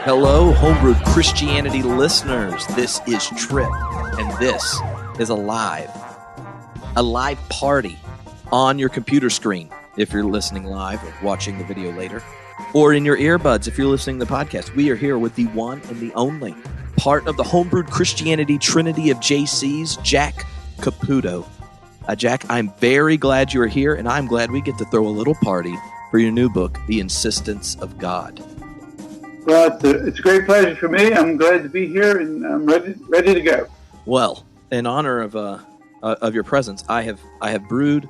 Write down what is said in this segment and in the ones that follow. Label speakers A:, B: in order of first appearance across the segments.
A: Hello, Homebrewed Christianity listeners. This is Trip, and this is a live party on your computer screen if you're listening live or watching the video later, or in your earbuds if you're listening to the podcast. We are here with the one and the only part of the Homebrewed Christianity Trinity of JCs, Jack Caputo. Jack, I'm very glad you are here, and I'm glad we get to throw a little party for your new book, The Insistence of God.
B: Well, it's a great pleasure for me. I'm glad to be here, and I'm ready to go.
A: Well, in honor of your presence, I have brewed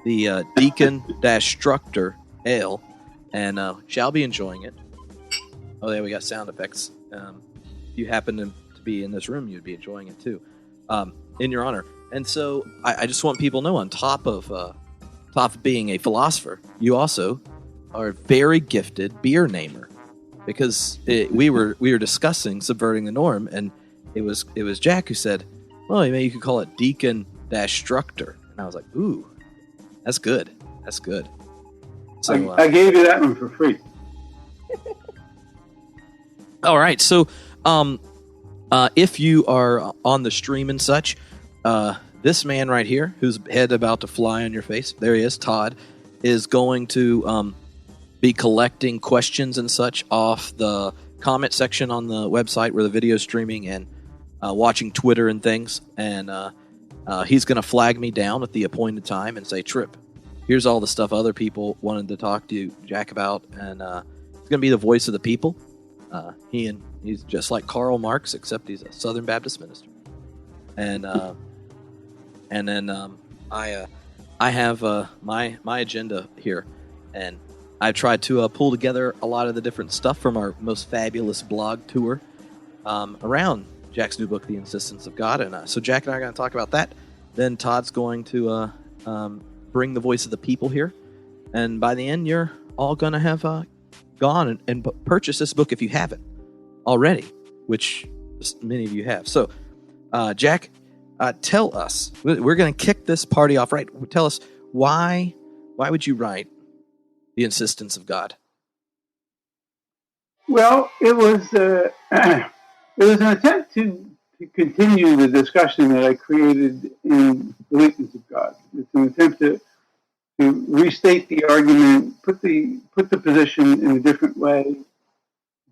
A: the Deacon-Structor Ale, and shall be enjoying it. Oh, there we got sound effects. If you happen to be in this room, you'd be enjoying it too, in your honor. And so I just want people to know, on top of being a philosopher, you also are a very gifted beer namer. Because we were discussing subverting the norm, and it was Jack who said, "Well, maybe you could call it Deacon-Structor," and I was like, "Ooh, that's good. That's good." So
B: I gave you that one for free.
A: All right. So, if you are on the stream and such, this man right here, whose head about to fly on your face, there he is, Todd, is going to be collecting questions and such off the comment section on the website where the video is streaming, and watching Twitter and things. And he's going to flag me down at the appointed time and say, "Trip, here's all the stuff other people wanted to talk to Jack about." And he's going to be the voice of the people. He's just like Karl Marx, except he's a Southern Baptist minister. And then I have my agenda here, and I've tried to pull together a lot of the different stuff from our most fabulous blog tour around Jack's new book, The Insistence of God. And so Jack and I are going to talk about that. Then Todd's going to bring the voice of the people here. And by the end, you're all going to have gone and purchased this book if you haven't already, which many of you have. So, Jack, tell us, we're going to kick this party off, right? Tell us, why would you write The Insistence of God?
B: Well, it was an attempt to continue the discussion that I created in The Weakness of God. It's an attempt to restate the argument, put the position in a different way,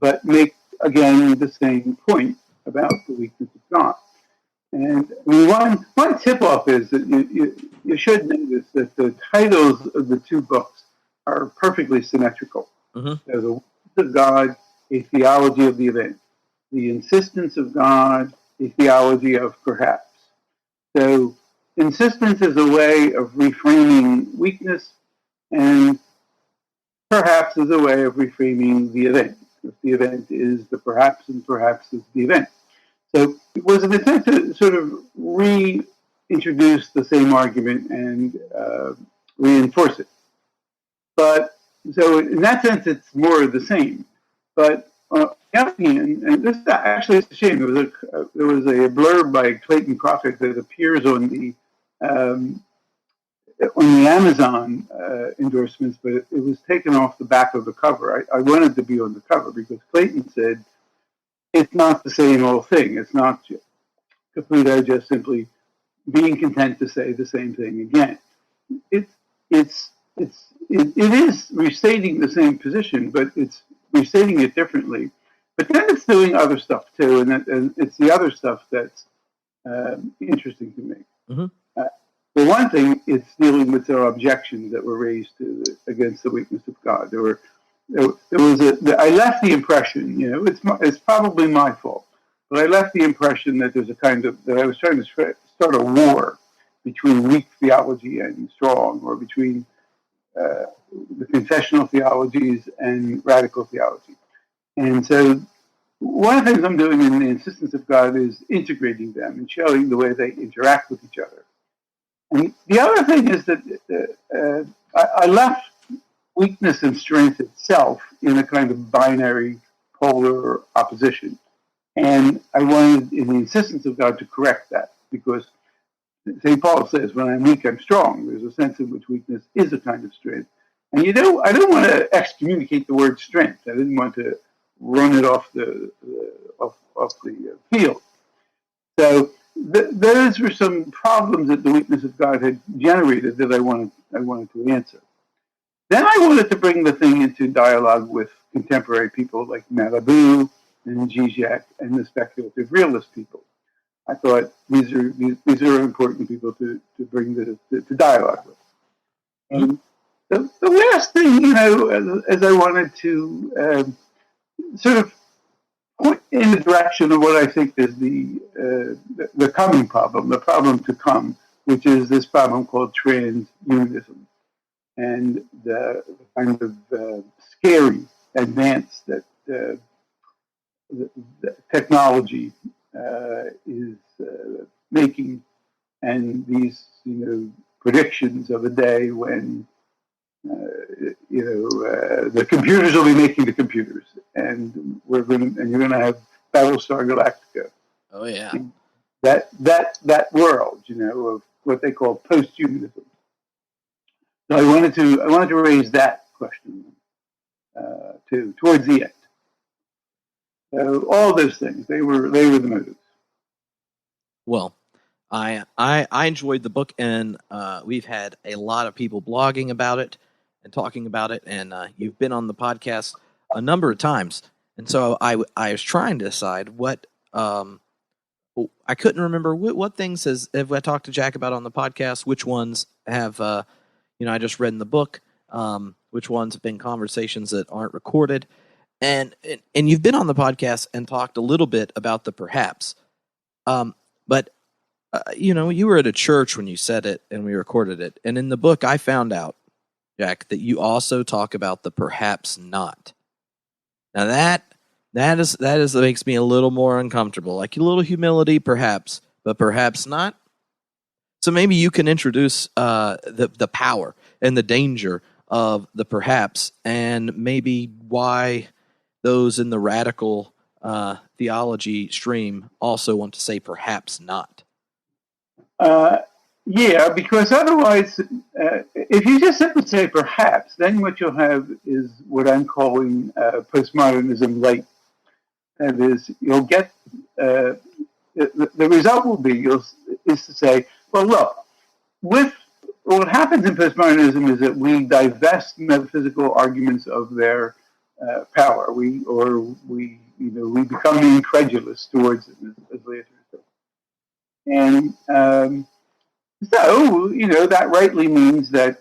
B: but make again the same point about the weakness of God. And I mean, one tip-off is that you should notice that the titles of the two books are perfectly symmetrical.
A: Mm-hmm.
B: There's a weakness of God, a theology of the event. The insistence of God, a theology of perhaps. So insistence is a way of reframing weakness, and perhaps is a way of reframing the event. If the event is the perhaps, and perhaps is the event. So it was an attempt to sort of reintroduce the same argument and reinforce it. But so in that sense, it's more of the same. But on the other hand, and this actually is a shame. There was a blurb by Clayton Crockett that appears on the Amazon endorsements, but it was taken off the back of the cover. I wanted to be on the cover because Clayton said it's not the same old thing. It's not Caputo just simply being content to say the same thing again. It is restating the same position, but it's restating it differently. But then it's doing other stuff too, and it's the other stuff that's interesting to me.
A: Mm-hmm.
B: For one thing, it's dealing with their objections that were raised against the weakness of God. I left the impression, it's probably my fault, but I left the impression that there's that I was trying to start a war between weak theology and strong, or between the confessional theologies and radical theology. And so one of the things I'm doing in The Insistence of God is integrating them and showing the way they interact with each other. And the other thing is that I left weakness and strength itself in a kind of binary polar opposition. And I wanted, in The Insistence of God, to correct that, because St. Paul says, when I'm weak, I'm strong. There's a sense in which weakness is a kind of strength. And I don't want to excommunicate the word strength. I didn't want to run it off the field. So those were some problems that the weakness of God had generated that I wanted to answer. Then I wanted to bring the thing into dialogue with contemporary people like Malibu and Zizek and the speculative realist people. I thought these are important people to bring to dialogue with. And the last thing, as I wanted to sort of point in the direction of what I think is the coming problem, the problem to come, which is this problem called transhumanism, and the kind of scary advance that the technology is making, and these predictions of a day when the computers will be making the computers, and you're going to have Battlestar Galactica.
A: Oh yeah,
B: and that world, of what they call posthumanism. So I wanted to raise that question too towards the end. So all those things, they were the motives.
A: Well, I enjoyed the book, and we've had a lot of people blogging about it and talking about it, and you've been on the podcast a number of times, and so I was trying to decide what I couldn't remember what things have I talked to Jack about on the podcast, which ones have I just read in the book, which ones have been conversations that aren't recorded, and you've been on the podcast and talked a little bit about the perhaps. But you were at a church when you said it, and we recorded it. And in the book, I found out, Jack, that you also talk about the perhaps not. Now that makes me a little more uncomfortable. Like a little humility, perhaps, but perhaps not. So maybe you can introduce the power and the danger of the perhaps, and maybe why those in the radical theology stream also want to say perhaps not.
B: Yeah, because otherwise, if you just simply say perhaps, then what you'll have is what I'm calling postmodernism light. That is, you'll get the result will be is to say, well, look, with what happens in postmodernism is that we divest metaphysical arguments of their power. We become incredulous towards it, as Leah said. And so, that rightly means that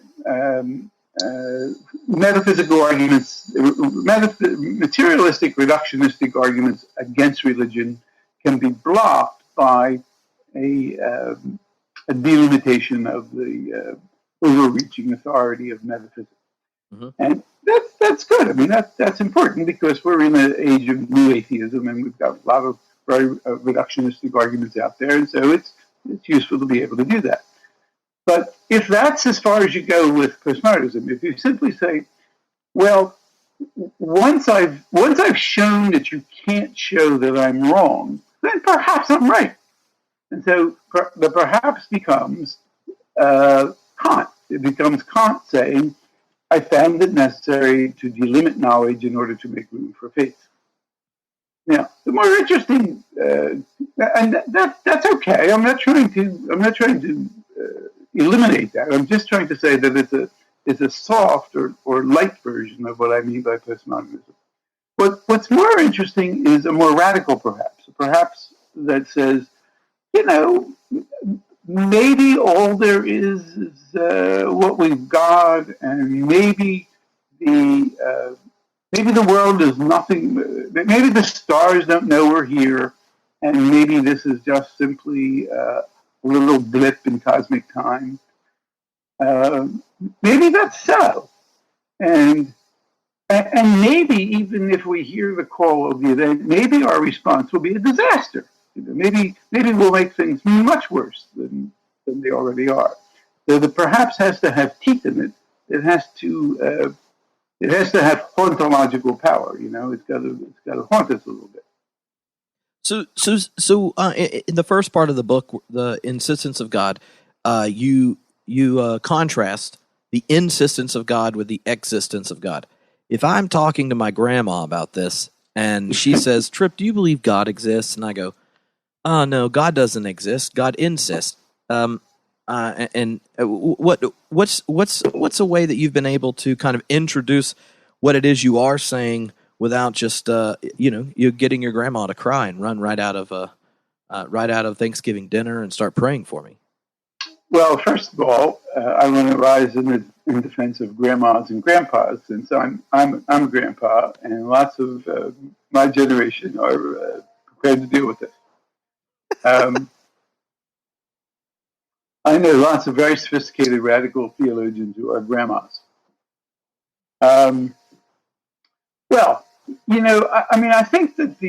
B: metaphysical arguments, materialistic, reductionistic arguments against religion can be blocked by a delimitation of the overreaching authority of metaphysics. Mm-hmm. And that's good. I mean, that's important because we're in an age of new atheism, and we've got a lot of very reductionistic arguments out there, and so it's useful to be able to do that. But if that's as far as you go with postmodernism, if you simply say, well, once I've shown that you can't show that I'm wrong, then perhaps I'm right. And so the perhaps becomes Kant. It becomes Kant saying, I found it necessary to delimit knowledge in order to make room for faith. Now, the more interesting, and that's okay. I'm not trying to eliminate that. I'm just trying to say that it's a soft or light version of what I mean by postmodernism. What's more interesting is a more radical perhaps that says, maybe all there is what we've got, and maybe the world is nothing. Maybe the stars don't know we're here, and maybe this is just simply a little blip in cosmic time. Maybe that's so, and maybe even if we hear the call of the event, maybe our response will be a disaster. Maybe we'll make things much worse than they already are. So the perhaps has to have teeth in it. It has to have hauntological power. It's got to haunt us a little bit.
A: So in the first part of the book, the Insistence of God, you contrast the insistence of God with the existence of God. If I'm talking to my grandma about this, And she says, Trip, do you believe God exists? And I go, oh, no, God doesn't exist. God insists. What's a way that you've been able to kind of introduce what it is you are saying without just you getting your grandma to cry and run right out of Thanksgiving dinner and start praying for me?
B: Well, first of all, I want to rise in defense of grandmas and grandpas, since I'm a grandpa, and lots of my generation are prepared to deal with this. I know lots of very sophisticated radical theologians who are grandmas. Well, I think that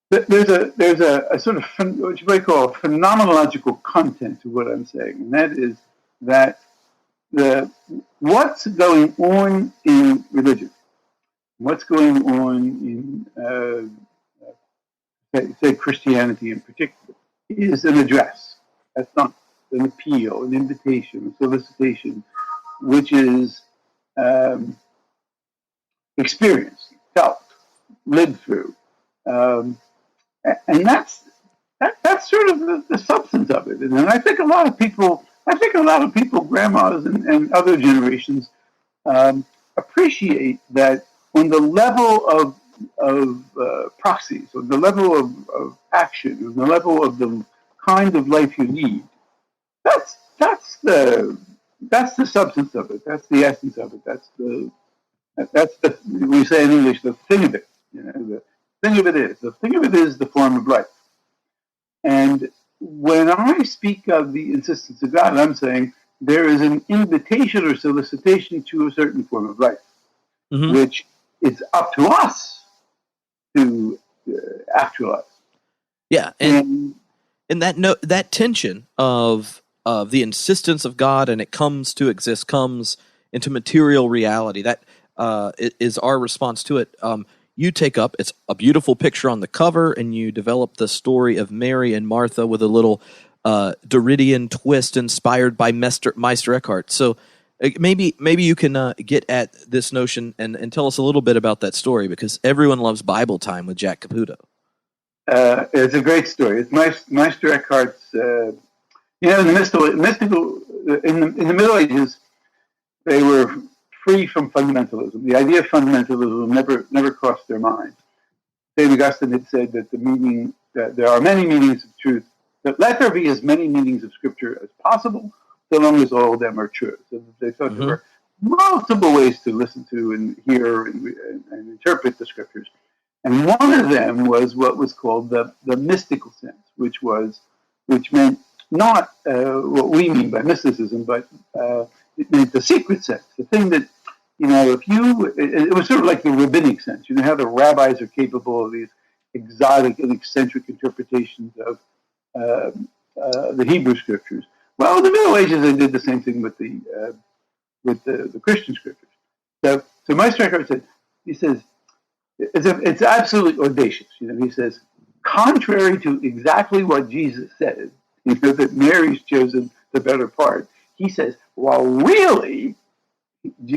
B: there's a sort of what you might call phenomenological content to what I'm saying, and that is that what's going on in religion, what's going on in say Christianity in particular, is an address. That's not an appeal, an invitation, a solicitation, which is experienced, felt, lived through, and that's sort of the substance of it. And I think a lot of people, grandmas and other generations, appreciate that on the level of proxies, on the level of action, on the level of the kind of life you lead. That's the substance of it. That's the essence of it. That's the we say in English, the thing of it. The thing of it is the form of life. And when I speak of the insistence of God, I'm saying there is an invitation or solicitation to a certain form of life, which it's up to us to actualize.
A: Yeah, and that tension of the insistence of God and it comes into material reality. That is our response to it. You take up, it's a beautiful picture on the cover, and you develop the story of Mary and Martha with a little Derridian twist inspired by Meister Eckhart. So maybe you can get at this notion and tell us a little bit about that story, because everyone loves Bible time with Jack Caputo.
B: It's a great story. It's Meister Eckhart's. In the Middle Ages, they were free from fundamentalism. The idea of fundamentalism never crossed their mind. St. Augustine had said that that there are many meanings of truth. That let there be as many meanings of Scripture as possible, so long as all of them are true. So they thought there were multiple ways to listen to and hear and interpret the Scriptures. And one of them was what was called the mystical sense, which meant not what we mean by mysticism, but it meant the secret sense, the thing that, it was sort of like the rabbinic sense. You know how the rabbis are capable of these exotic and eccentric interpretations of the Hebrew Scriptures. Well, in the Middle Ages, they did the same thing with the Christian Scriptures. So Meister Eckhart said, he says, it's absolutely audacious. He says, contrary to exactly what Jesus said, that Mary's chosen the better part. He says, well, really,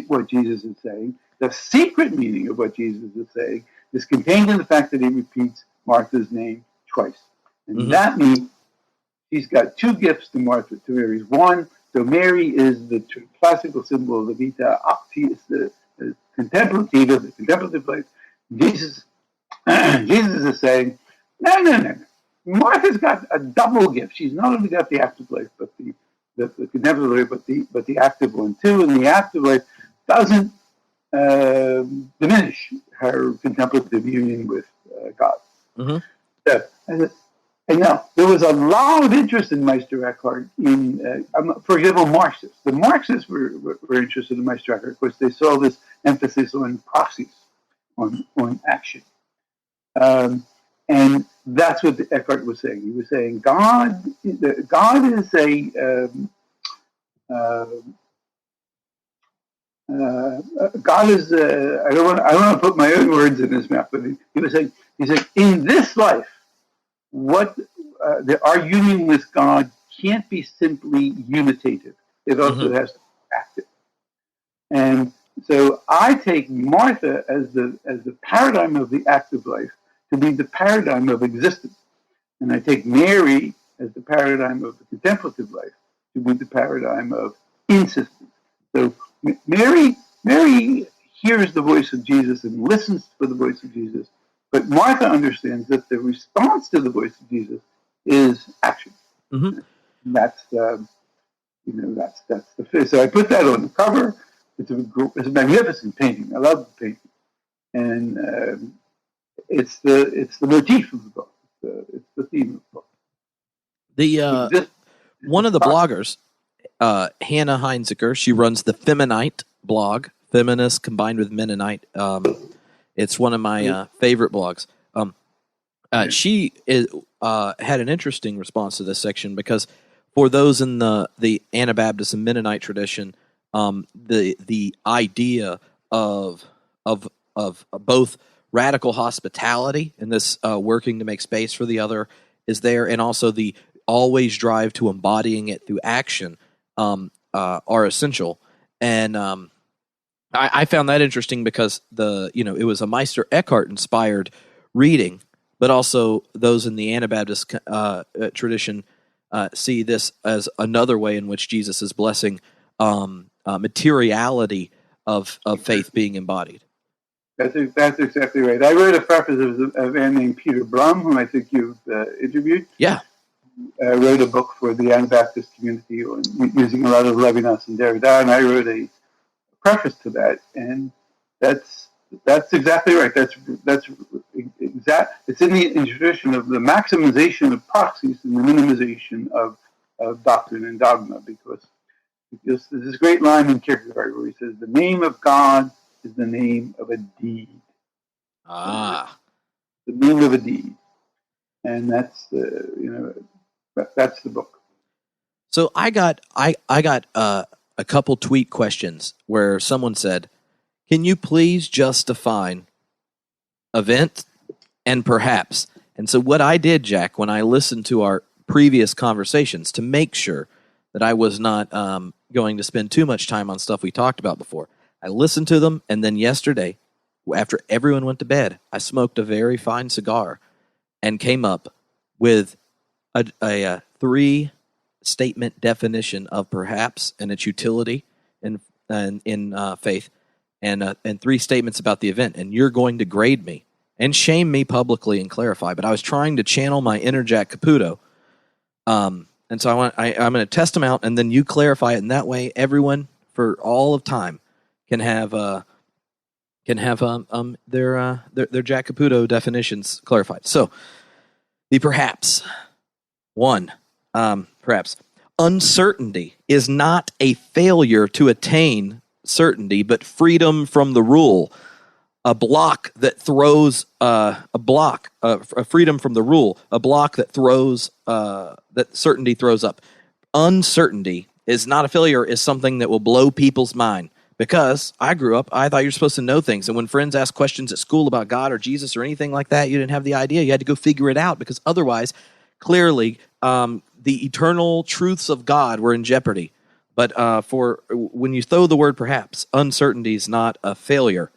B: what Jesus is saying, the secret meaning of what Jesus is saying, is contained in the fact that he repeats Martha's name twice. And that means she's got two gifts to Mary's. One, so Mary is the classical symbol of the Vita. She is the contemplative life. Jesus is saying, no. Martha's got a double gift. She's not only got the active life, but the contemplative life, but the active one too. And the active life doesn't diminish her contemplative union with God. So, and now there was a lot of interest in Meister Eckhart in, for example, Marxists. The Marxists were interested in Meister Eckhart because they saw this emphasis on proxies, on action. And that's what Eckhart was saying. He was saying God is I don't want to put my own words in his mouth, but he was saying, in this life, our union with God can't be simply unitative. It also has to be active. And So I take Martha as the paradigm of the active life to be the paradigm of existence, and I take Mary as the paradigm of the contemplative life to be the paradigm of insistence. So Mary hears the voice of Jesus and listens for the voice of Jesus, but Martha understands that the response to the voice of Jesus is action.
A: Mm-hmm.
B: And that's that's the. So I put that on the cover. It's a magnificent painting. I love the painting, and it's the motif of the book. It's the theme of the book.
A: One of the bloggers, Hannah Heinziker, she runs the Feminite blog, feminist combined with Mennonite. It's one of my favorite blogs. She had an interesting response to this section because for those in the Anabaptist and Mennonite tradition, the idea of both radical hospitality and this working to make space for the other is there, and also the always drive to embodying it through action are essential. And I found that interesting because it was a Meister Eckhart inspired reading, but also those in the Anabaptist tradition see this as another way in which Jesus is blessing materiality of faith being embodied.
B: That's exactly right. I wrote a preface of a man named Peter Blum, whom I think you've interviewed.
A: Yeah.
B: I wrote a book for the Anabaptist community using a lot of Levinas and Derrida, and I wrote a preface to that, and that's exactly right. That's exact. It's in the tradition of the maximization of proxies and the minimization of doctrine and dogma, because there's this great line in Kierkegaard where he says, "The name of God is the name of a deed."
A: The
B: name of a deed, and that's that's the book.
A: So I got a couple tweet questions where someone said, "Can you please just define event and perhaps?" And so what I did, Jack, when I listened to our previous conversations to make sure that I was not going to spend too much time on stuff we talked about before, I listened to them, and then yesterday, after everyone went to bed, I smoked a very fine cigar and came up with a 3-statement definition of perhaps and its utility in faith, and 3 statements about the event. And you're going to grade me and shame me publicly and clarify. But I was trying to channel my inner Jack Caputo, and so I'm going to test them out, and then you clarify it, and that way everyone for all of time can have their Jack Caputo definitions clarified. So the perhaps. 1, perhaps. Uncertainty is not a failure to attain certainty, but freedom from the rule. A block that throws a freedom from the rule. A block that throws that certainty throws up. Uncertainty is not a failure. Is something that will blow people's mind. Because I grew up, I thought you're supposed to know things, and when friends asked questions at school about God or Jesus or anything like that, you didn't have the idea. You had to go figure it out, because otherwise, clearly, the eternal truths of God were in jeopardy. But for when you throw the word perhaps, uncertainty is not a failure.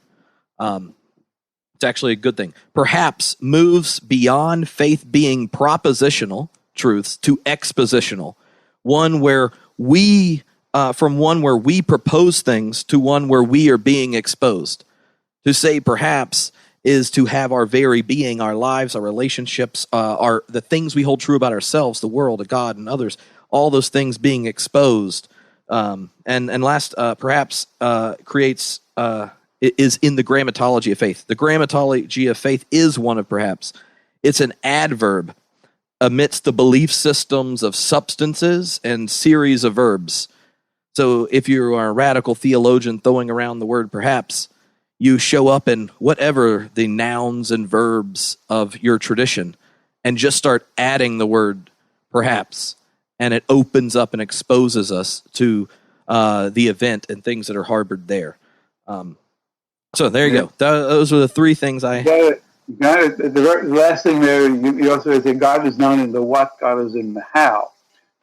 A: It's actually a good thing. Perhaps moves beyond faith being propositional truths to expositional. One where we, from one where we propose things to one where we are being exposed. To say perhaps is to have our very being, our lives, our relationships, the things we hold true about ourselves, the world, God, and others, all those things being exposed. And last, perhaps creates is in the grammatology of faith. The grammatology of faith is one of perhaps. It's an adverb amidst the belief systems of substances and series of verbs. So if you are a radical theologian throwing around the word perhaps, you show up in whatever the nouns and verbs of your tradition and just start adding the word perhaps, and it opens up and exposes us to the event and things that are harbored there. So there you go. Those were the 3 things I...
B: Got it. The last thing there, you also say God is known in the what, God is in the how.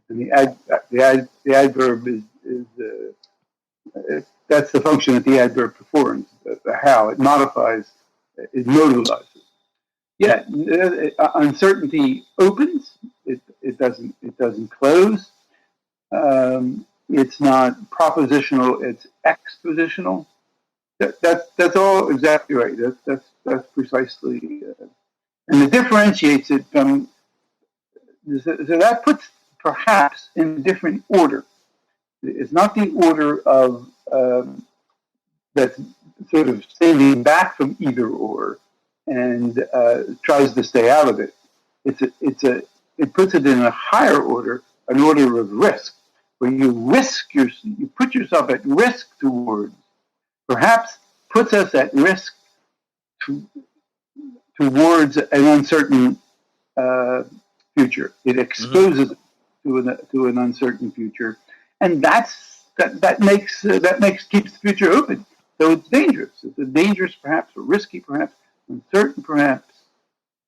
B: And the adverb is that's the function that the adverb performs. The how it modifies, it modalizes. Yeah, uncertainty opens. It doesn't close. It's not propositional. It's expositional. That's all exactly right. That's precisely, and it differentiates it from. So that puts perhaps in a different order. It's not the order of that's sort of standing back from either or and tries to stay out of it. It puts it in a higher order, an order of risk, where you put yourself at risk towards, perhaps puts us at risk towards an uncertain future. It exposes to an uncertain future, and that keeps the future open. So it's dangerous. It's a dangerous, perhaps, or risky, perhaps, uncertain, perhaps,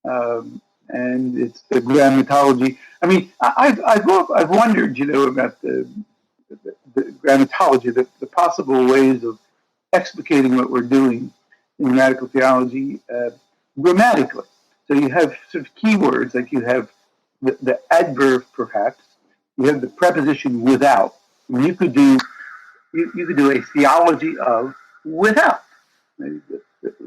B: and it's the grammatology. I mean, I've wondered, about the grammatology, the possible ways of explicating what we're doing in radical theology grammatically. So you have sort of keywords, like you have the adverb, perhaps. You have the preposition without. And you could do a theology of without.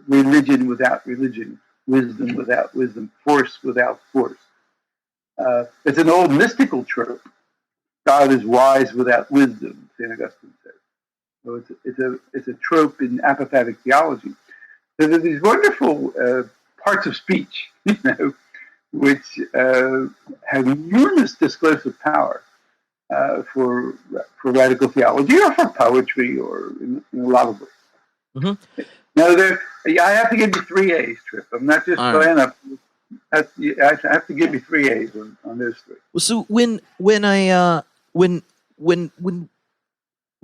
B: Religion without religion, wisdom without wisdom, force without force. It's an old mystical trope. God is wise without wisdom, St. Augustine says. So it's a trope in apophatic theology. So there's these wonderful parts of speech, which have enormous discursive power for radical theology, or for poetry, or in a lot of ways. Mm-hmm. Now, I have to give you 3 A's, Trip. I'm not just playing up. I have to give you 3 A's on those 3.
A: Well, so when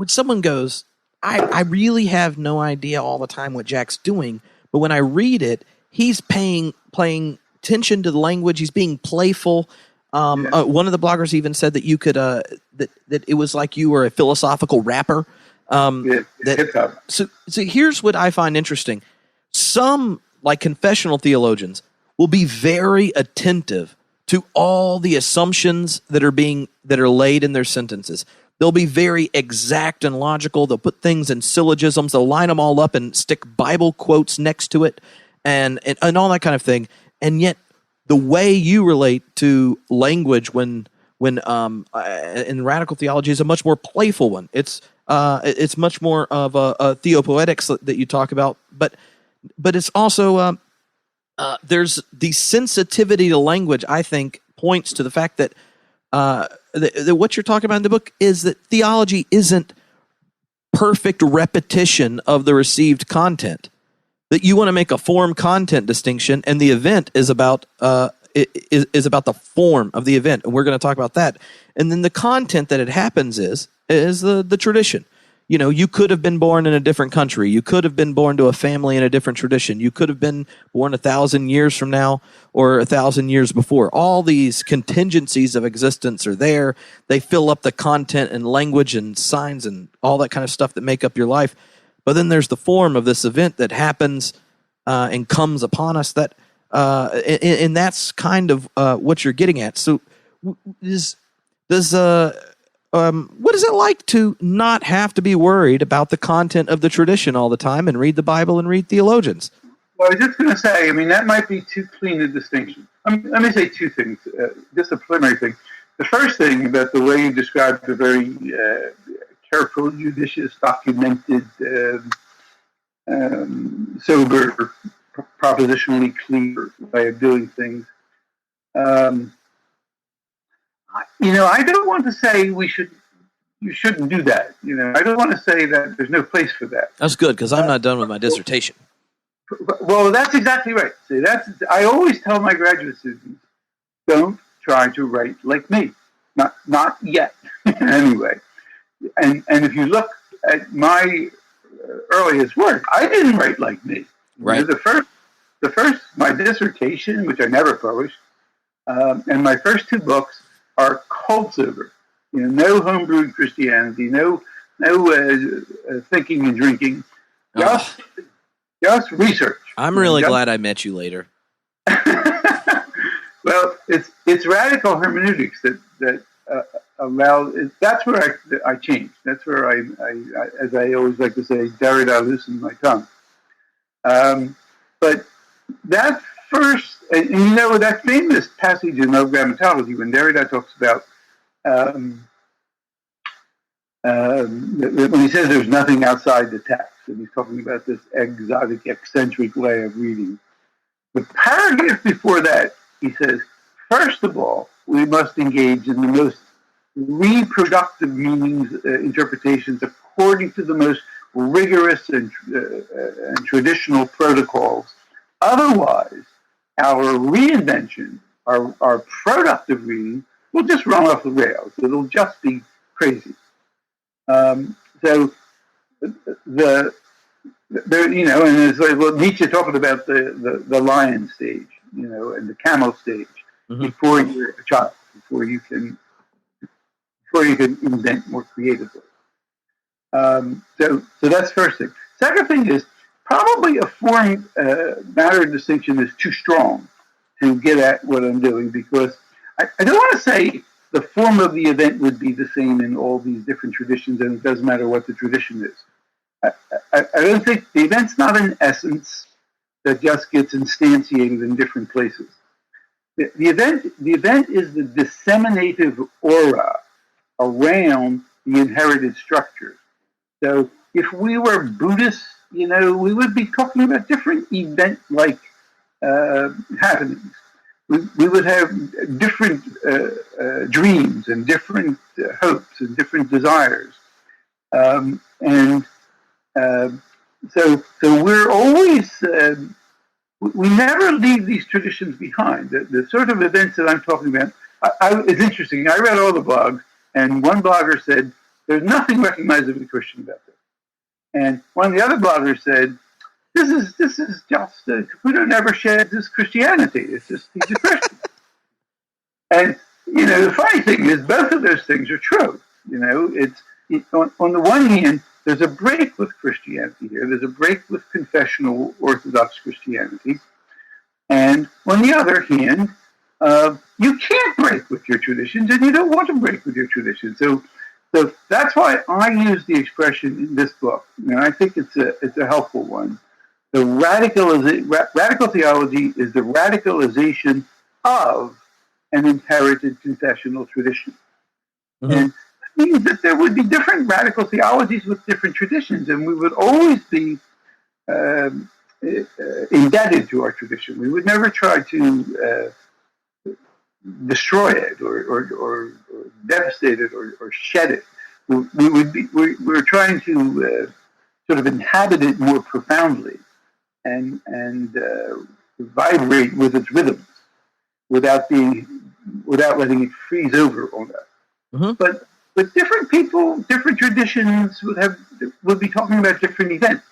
A: someone goes, I really have no idea all the time what Jack's doing, but when I read it, he's paying attention to the language. He's being playful. One of the bloggers even said that you could that it was like you were a philosophical rapper. So here's what I find interesting. Some, like confessional theologians, will be very attentive to all the assumptions that are laid in their sentences. They'll be very exact and logical. They'll put things in syllogisms. They'll line them all up and stick Bible quotes next to it and all that kind of thing. And yet the way you relate to language when in radical theology is a much more playful one. It's much more of a theopoetics that you talk about, but it's also there's the sensitivity to language. I think points to the fact that what you're talking about in the book is that theology isn't perfect repetition of the received content. That you want to make a form-content distinction, and the event is about is about the form of the event, and we're going to talk about that. And then the content that it happens is the tradition. You could have been born in a different country. You could have been born to a family in a different tradition. You could have been born 1,000 years from now or 1,000 years before. All these contingencies of existence are there. They fill up the content and language and signs and all that kind of stuff that make up your life. But then there's the form of this event that happens and comes upon us. And that's kind of what you're getting at. So, what is it like to not have to be worried about the content of the tradition all the time and read the Bible and read theologians?
B: Well, I was just going to say, that might be too clean a distinction. Let me say 2 things, just a preliminary thing. The first thing about the way you described the very careful, judicious, documented, sober, propositionally clear way of doing things. I don't want to say you shouldn't do that. I don't want to say that there's no place for that.
A: That's good, because I'm not done with my dissertation.
B: Well, that's exactly right. See, I always tell my graduate students, don't try to write like me. Not yet, anyway. And if you look at my earliest work, I didn't write like me.
A: Right.
B: The first, my dissertation, which I never published, and my first 2 books are cold sober. No homebrewed Christianity, no thinking and drinking.
A: Oh,
B: Just research.
A: I'm really glad I met you later.
B: Well, it's radical hermeneutics that allow. That's where I changed. That's where I, as I always like to say, Derrida loosened my tongue. But that first, and you know, that famous passage in No Grammatology when Derrida talks about when he says there's nothing outside the text, and he's talking about this exotic, eccentric way of reading. The paragraph before that, he says, first of all, we must engage in the most reproductive meanings, interpretations according to the most rigorous and traditional protocols. Otherwise, our reinvention, our productive reading, will just run off the rails. It'll just be crazy. So you know, and it's like, well, Nietzsche talking about the lion stage, you know, and the camel stage before you're a child, before you can invent more creatively. So that's first thing. Second thing is probably a form matter distinction is too strong to get at what I'm doing, because I don't want to say the form of the event would be the same in all these different traditions, and it doesn't matter what the tradition is. I don't think the event's not an essence that just gets instantiated in different places. The event is the disseminative aura around the inherited structures. So if we were Buddhists, you know, we would be talking about different event-like happenings. We would have different dreams and different hopes and different desires. So we're always, we never leave these traditions behind. The sort of events that I'm talking about, it's interesting. I read all the blogs, and one blogger said, there's nothing recognizably Christian about this. And one of the other bloggers said, this is just, Caputo never sheds his Christianity. It's just, he's a Christian. And, you know, the funny thing is, both of those things are true. You know, on the one hand, there's a break with Christianity here. There's a break with confessional Orthodox Christianity. And on the other hand, you can't break with your traditions, and you don't want to break with your traditions. So that's why I use the expression in this book, and I think it's a helpful one. The radical theology is the radicalization of an inherited confessional tradition. Mm-hmm. And that means that there would be different radical theologies with different traditions, and we would always be indebted to our tradition. We would never try to destroy it or devastate it or shed it. We're trying to sort of inhabit it more profoundly and vibrate with its rhythms without letting it freeze over on us. Mm-hmm. But different people, different traditions would be talking about different events.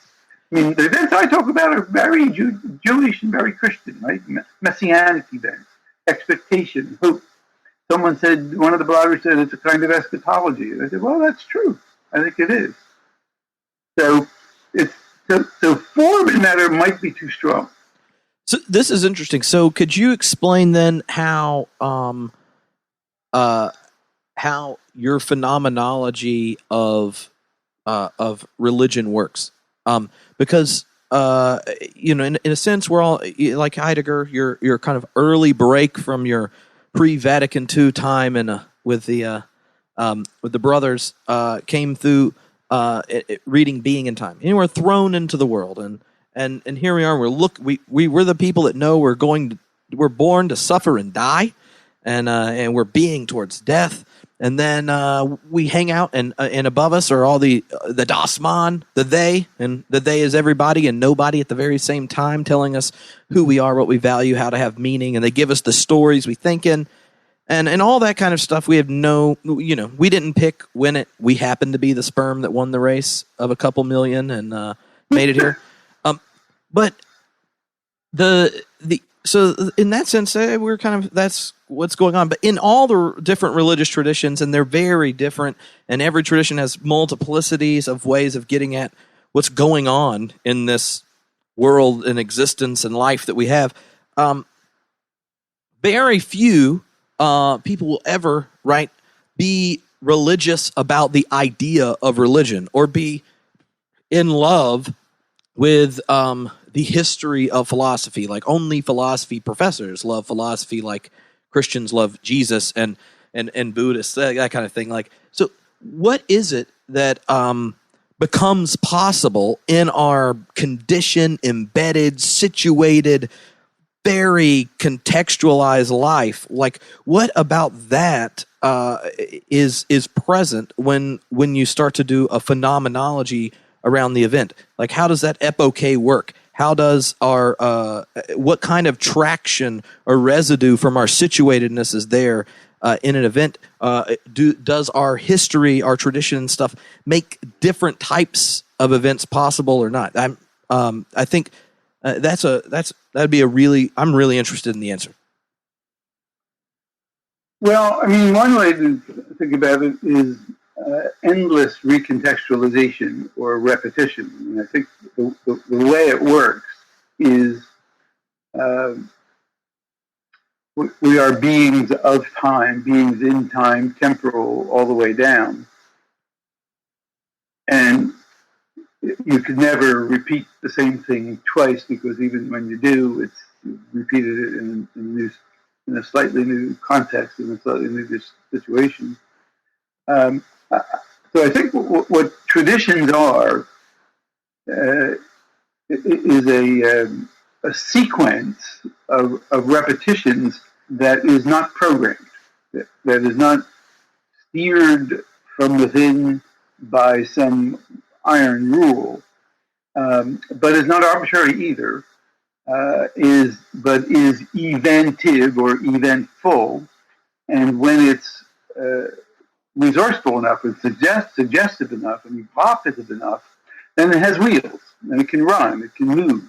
B: I mean, the events I talk about are very Jewish and very Christian, right? Messianic events, expectation, hope. One of the bloggers said it's a kind of eschatology. And I said, well, that's true. I think it is. So form and matter might be too strong.
A: So this is interesting. So could you explain then how your phenomenology of religion works? Because you know, in a sense, we're all like Heidegger. You're kind of early break from your pre-Vatican II time, and with the brothers came through reading Being and Time, and we're thrown into the world, and here we are. We're the people that know we're born to suffer and die, and we're being towards death. And then we hang out, and above us are all the Das Man, the they, and the they is everybody and nobody at the very same time, telling us who we are, what we value, how to have meaning, and they give us the stories we think in, and all that kind of stuff. We have we didn't pick when we happened to be the sperm that won the race of a couple million and made it here. But so in that sense, we're kind of, that's what's going on. But in all the different religious traditions, and they're very different, and every tradition has multiplicities of ways of getting at what's going on in this world and existence and life that we have. Very few people will ever, right, be religious about the idea of religion or be in love with the history of philosophy. Like, only philosophy professors love philosophy, like Christians love Jesus and Buddhists, that kind of thing. Like, so what is it that becomes possible in our conditioned, embedded, situated, very contextualized life? Like, what about that is present when you start to do a phenomenology around the event? Like, how does that epoche work? How does our what kind of traction or residue from our situatedness is there in an event? Does our history, our tradition and stuff make different types of events possible or not? I think that'd be I'm really interested in the answer.
B: Well, I mean, one way to think about it is endless recontextualization or repetition. I mean, I think the way it works is we are beings of time, beings in time, temporal, all the way down. And you could never repeat the same thing twice, because even when you do, it's repeated it in a slightly new context, in a slightly new situation. So I think what traditions are is a sequence of repetitions that is not programmed, that is not steered from within by some iron rule, but is not arbitrary either, but is eventive or eventful, and when it's resourceful enough and suggestive enough and evocative enough, then it has wheels and it can run, it can move.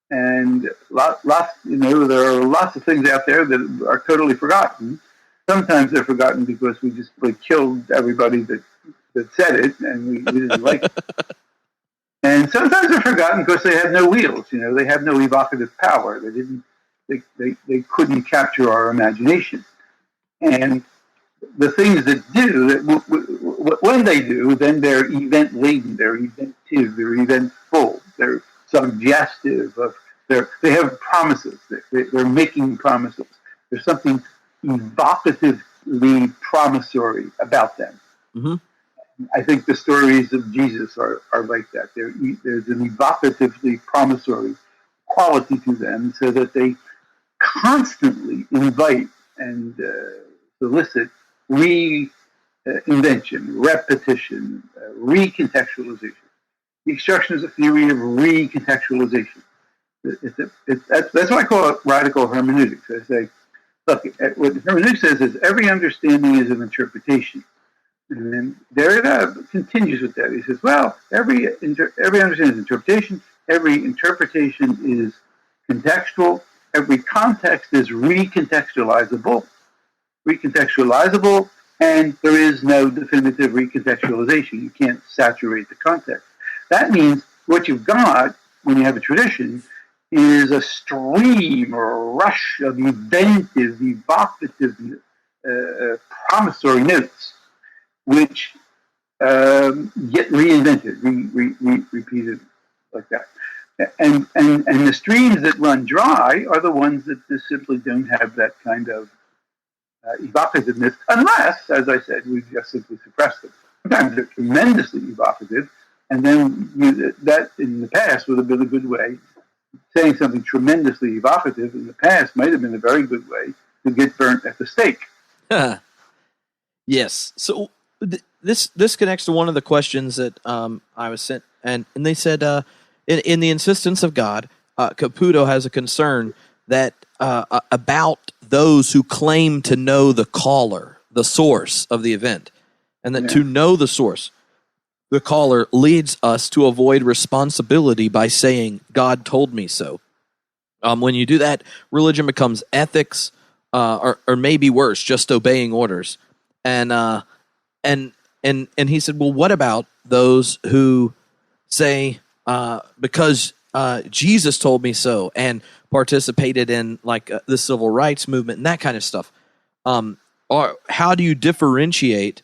B: And there are lots of things out there that are totally forgotten. Sometimes they're forgotten because we just killed everybody that said it, and we didn't like it. And sometimes they're forgotten because they have no wheels. They have no evocative power. They couldn't capture our imagination. And the things that do, when they do, then they're event laden, they're eventive, they're eventful, they're suggestive of. They have promises. They're making promises. There's something evocatively promissory about them. Mm-hmm. I think the stories of Jesus are like that. There's an evocatively promissory quality to them, so that they constantly invite and solicit reinvention, repetition, recontextualization. The extraction is a theory of recontextualization. That's why I call it radical hermeneutics. I say, look, what hermeneutics says is every understanding is an interpretation. And then Derrida continues with that. He says, well, every understanding is interpretation, every interpretation is contextual, every context is recontextualizable, and there is no definitive recontextualization. You can't saturate the context. That means what you've got when you have a tradition is a stream or a rush of inventive, evocative, promissory notes, which get reinvented, repeated like that. And the streams that run dry are the ones that just simply don't have that kind of evocativeness, unless, as I said, we just simply suppress them. Sometimes they're tremendously evocative, and then that in the past would have been a good way. Saying something tremendously evocative in the past might have been a very good way to get burnt at the stake.
A: Yes. So this connects to one of the questions that I was sent, and they said in the Insistence of God, Caputo has a concern that about those who claim to know the caller, the source of the event, and that to know the source, the caller, leads us to avoid responsibility by saying, God told me so. When you do that, religion becomes ethics, or maybe worse, just obeying orders. And he said, well, what about those who say, because Jesus told me so, and participated in like the civil rights movement and that kind of stuff? Or how do you differentiate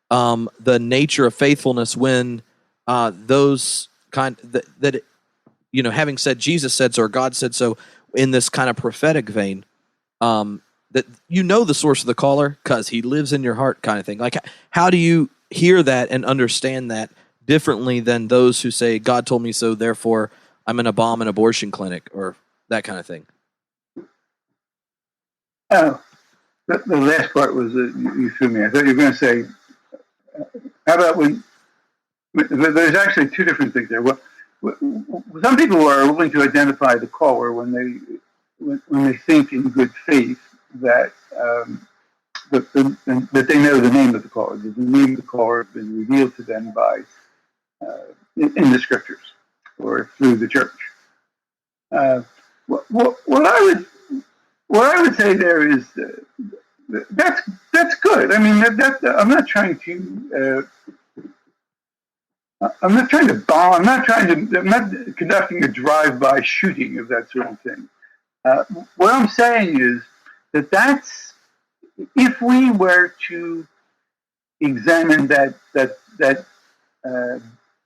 A: the nature of faithfulness when those kind that having said Jesus said so or God said so in this kind of prophetic vein, that the source of the caller because he lives in your heart kind of thing? Like, how do you hear that and understand that differently than those who say God told me so, therefore I'm going to bomb an abortion clinic or that kind of thing?
B: Oh, the last part was you threw me. I thought you were going to say, how about when there's actually two different things there. Some people are willing to identify the caller when they think in good faith that that they know the name of the caller. The name of the caller has been revealed to them by in the scriptures or through the church. What I would say there is that's good. I mean, I'm not trying to. I'm not trying to bomb. I'm not conducting a drive-by shooting of that sort of thing. What I'm saying is that's if we were to examine that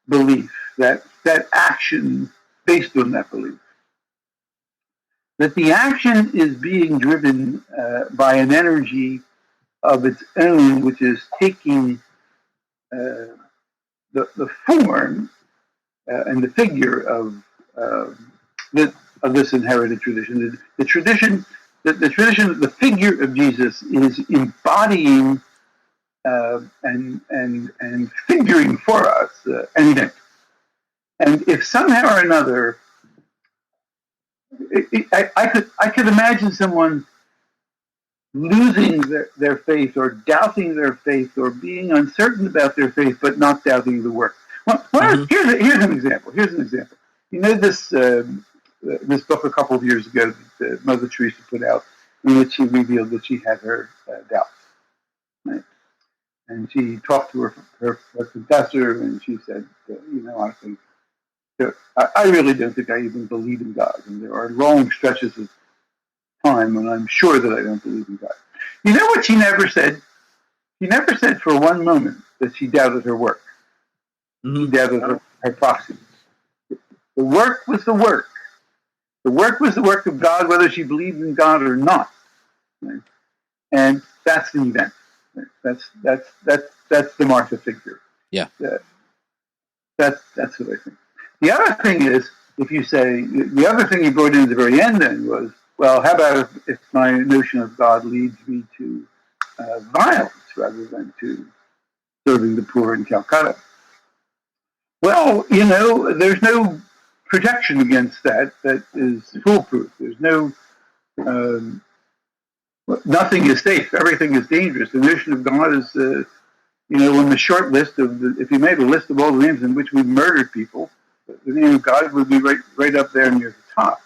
B: belief, that action based on that belief, that the action is being driven by an energy of its own, which is taking the form and the figure of this inherited tradition. The tradition, the figure of Jesus is embodying and figuring for us anything. And if somehow or another, I could imagine someone losing their faith or doubting their faith or being uncertain about their faith, but not doubting the work. Here's an example. This book a couple of years ago that Mother Teresa put out, in which she revealed that she had her doubts. Right? And she talked to her confessor, and she said, I think I really don't think I even believe in God, and there are long stretches of time when I'm sure that I don't believe in God. You know what she never said? She never said for one moment that she doubted her work. Mm-hmm. She doubted her proxy. The work was the work. The work was the work of God, whether she believed in God or not. Right? And that's the event. Right? That's the Martha figure.
A: Yeah.
B: That's what I think. The other thing is, if you say, the other thing you brought in at the very end then was, well, how about if my notion of God leads me to violence rather than to serving the poor in Calcutta? Well, there's no protection against that is foolproof. There's no, nothing is safe. Everything is dangerous. The notion of God is, on the short list if you made a list of all the names in which we murdered people, the name of God would be right up there near the top.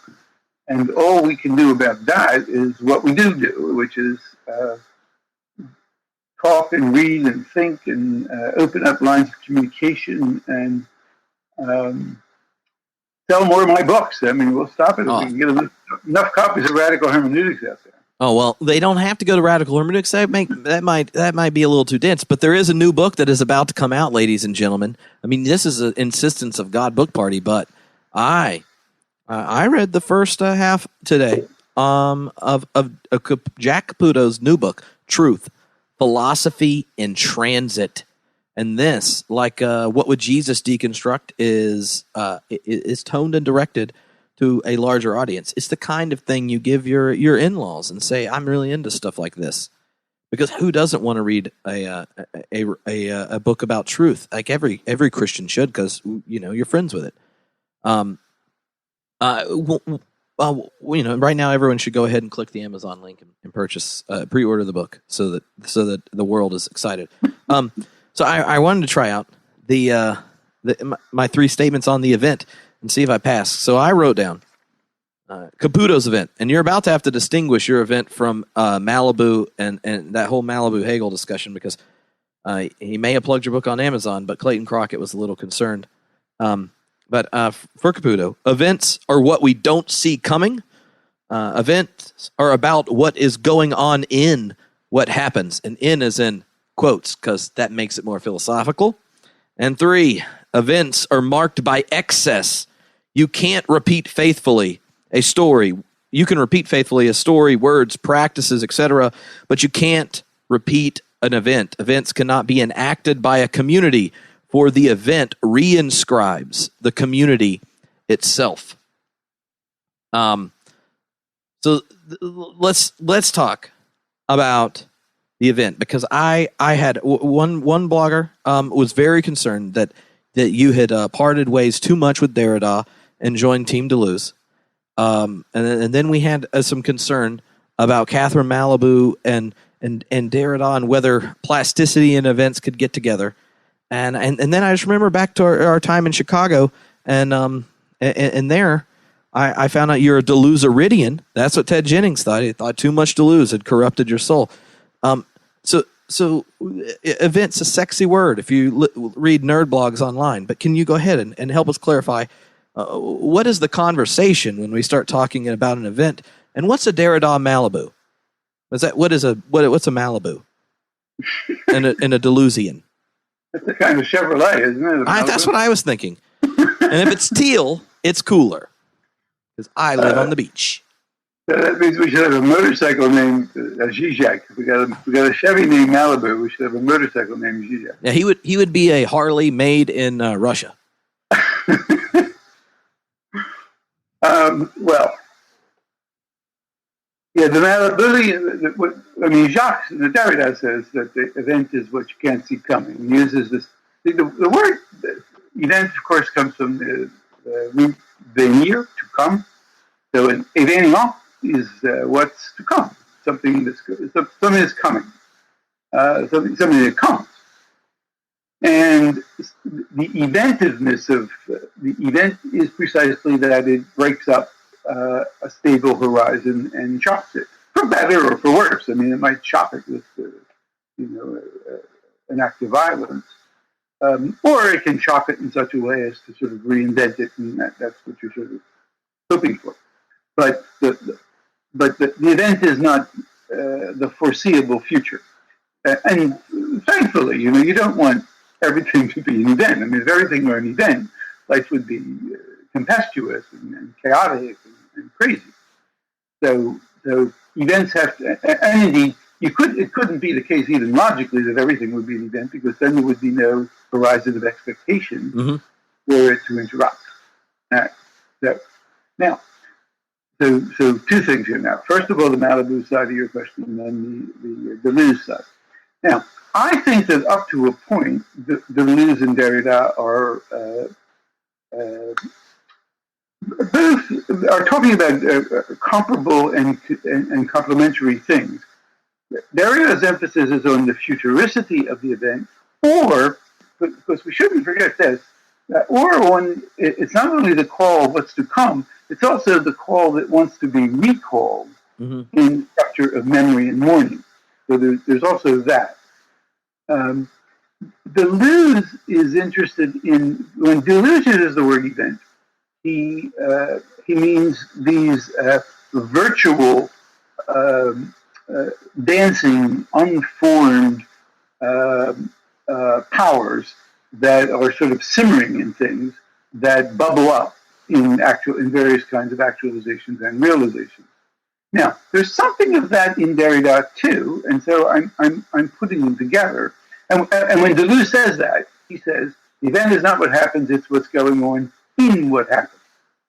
B: And all we can do about that is what we do, which is talk and read and think and open up lines of communication and sell more of my books. I mean, we'll stop it if we can get enough copies of Radical Hermeneutics out there.
A: Oh, well, they don't have to go to Radical Hermeneutics. That might be a little too dense, but there is a new book that is about to come out, ladies and gentlemen. I mean, this is an Insistence of God book party, but I read the first half today of Jack Caputo's new book, Truth, Philosophy in Transit. And this, like What Would Jesus Deconstruct, is toned and directed to a larger audience. It's the kind of thing you give your in-laws and say, I'm really into stuff like this. Because who doesn't want to read a book about truth? Like every Christian should, because you're friends with it. Right now everyone should go ahead and click the Amazon link and purchase, pre-order the book so that the world is excited. So I wanted to try out my 3 statements on the event and see if I pass. So I wrote down, Caputo's event, and you're about to have to distinguish your event from Malibu and that whole Malibu Hegel discussion, because he may have plugged your book on Amazon, but Clayton Crockett was a little concerned. But for Caputo, events are what we don't see coming. Events are about what is going on in what happens, and in is in quotes because that makes it more philosophical. And 3, events are marked by excess. You can't repeat faithfully a story. You can repeat faithfully a story, words, practices, etc., but you can't repeat an event. Events cannot be enacted by a community, for the event reinscribes the community itself. So let's talk about the event, because I had one blogger was very concerned that you had parted ways too much with Derrida and joined Team Deleuze. And then we had some concern about Catherine Malibu and Derrida and whether plasticity and events could get together. And then I just remember back to our time in Chicago, and there I found out you're a Deleuze-aridian. That's what Ted Jennings thought. He thought too much Deleuze had corrupted your soul. So event's a sexy word if you read nerd blogs online. But can you go ahead and help us clarify what is the conversation when we start talking about an event, and what's a Derrida Malibu? What's a Malibu and a Deleuzian?
B: It's a kind of Chevrolet, isn't it?
A: That's what I was thinking. And if it's teal, it's cooler because I live on the beach.
B: So that means we should have a motorcycle named Zizek. If we got a Chevy named Malibu, we should have a motorcycle named Zizek.
A: Yeah, he would be a Harley made in Russia.
B: Well, yeah, the Malibu. Jacques Derrida says that the event is what you can't see coming. He uses this. The word event, of course, comes from the root venir, to come. So an événement is what's to come. Something that's coming. Something that comes. And the eventiveness of the event is precisely that it breaks up a stable horizon and chops it, for better or for worse. I mean, it might chop it with, an act of violence, or it can chop it in such a way as to sort of reinvent it, and that's what you're sort of hoping for. But the event is not the foreseeable future, and thankfully, you don't want everything to be an event. I mean, if everything were an event, life would be tempestuous and chaotic and crazy. So events have to, and indeed, it couldn't be the case even logically that everything would be an event, because then there would be no horizon of expectation for it to interrupt. So two things here now. First of all, the Malibu side of your question, and then the Deleuze side. Now, I think that up to a point, Deleuze and Derrida both are talking about comparable and complementary things. Derrida's emphasis is on the futuricity of the event, or, because we shouldn't forget this, it's not only the call of what's to come, it's also the call that wants to be recalled in the structure of memory and mourning. So there's also that. Deleuze is interested in, when Deleuze uses the word event, he means these virtual, dancing, unformed powers that are sort of simmering in things that bubble up in various kinds of actualizations and realizations. Now, there's something of that in Derrida too, and so I'm putting them together. And when Deleuze says that, he says the event is not what happens; it's what's going on in what happens.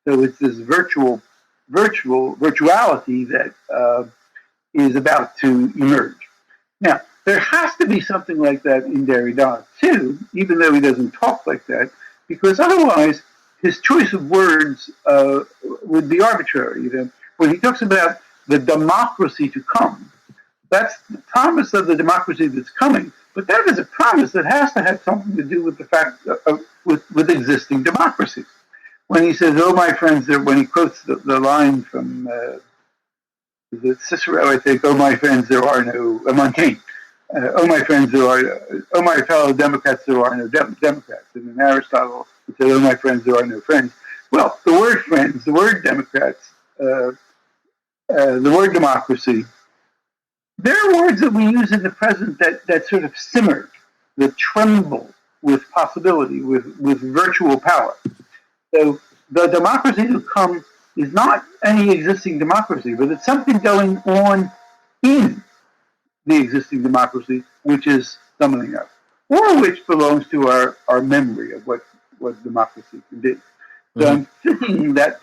B: So it's this virtuality that is about to emerge. Now, there has to be something like that in Derrida too, even though he doesn't talk like that, because otherwise his choice of words would be arbitrary. When he talks about the democracy to come, that's the promise of the democracy that's coming. But that is a promise that has to have something to do with the fact with existing democracies. when he says, "Oh, my friends," when he quotes the line from Cicero, I think, "Oh, my friends, there are no Montaigne. Oh, my friends, oh, my fellow Democrats, there are no Democrats." And then Aristotle would say, "Oh, my friends, there are no friends." Well, the word friends, the word Democrats, the word democracy, they're words that we use in the present that sort of simmer, that tremble with possibility, with virtual power. So the democracy to come is not any existing democracy, but it's something going on in the existing democracy, which is summoning up, or which belongs to our memory of what democracy can be. So I'm thinking that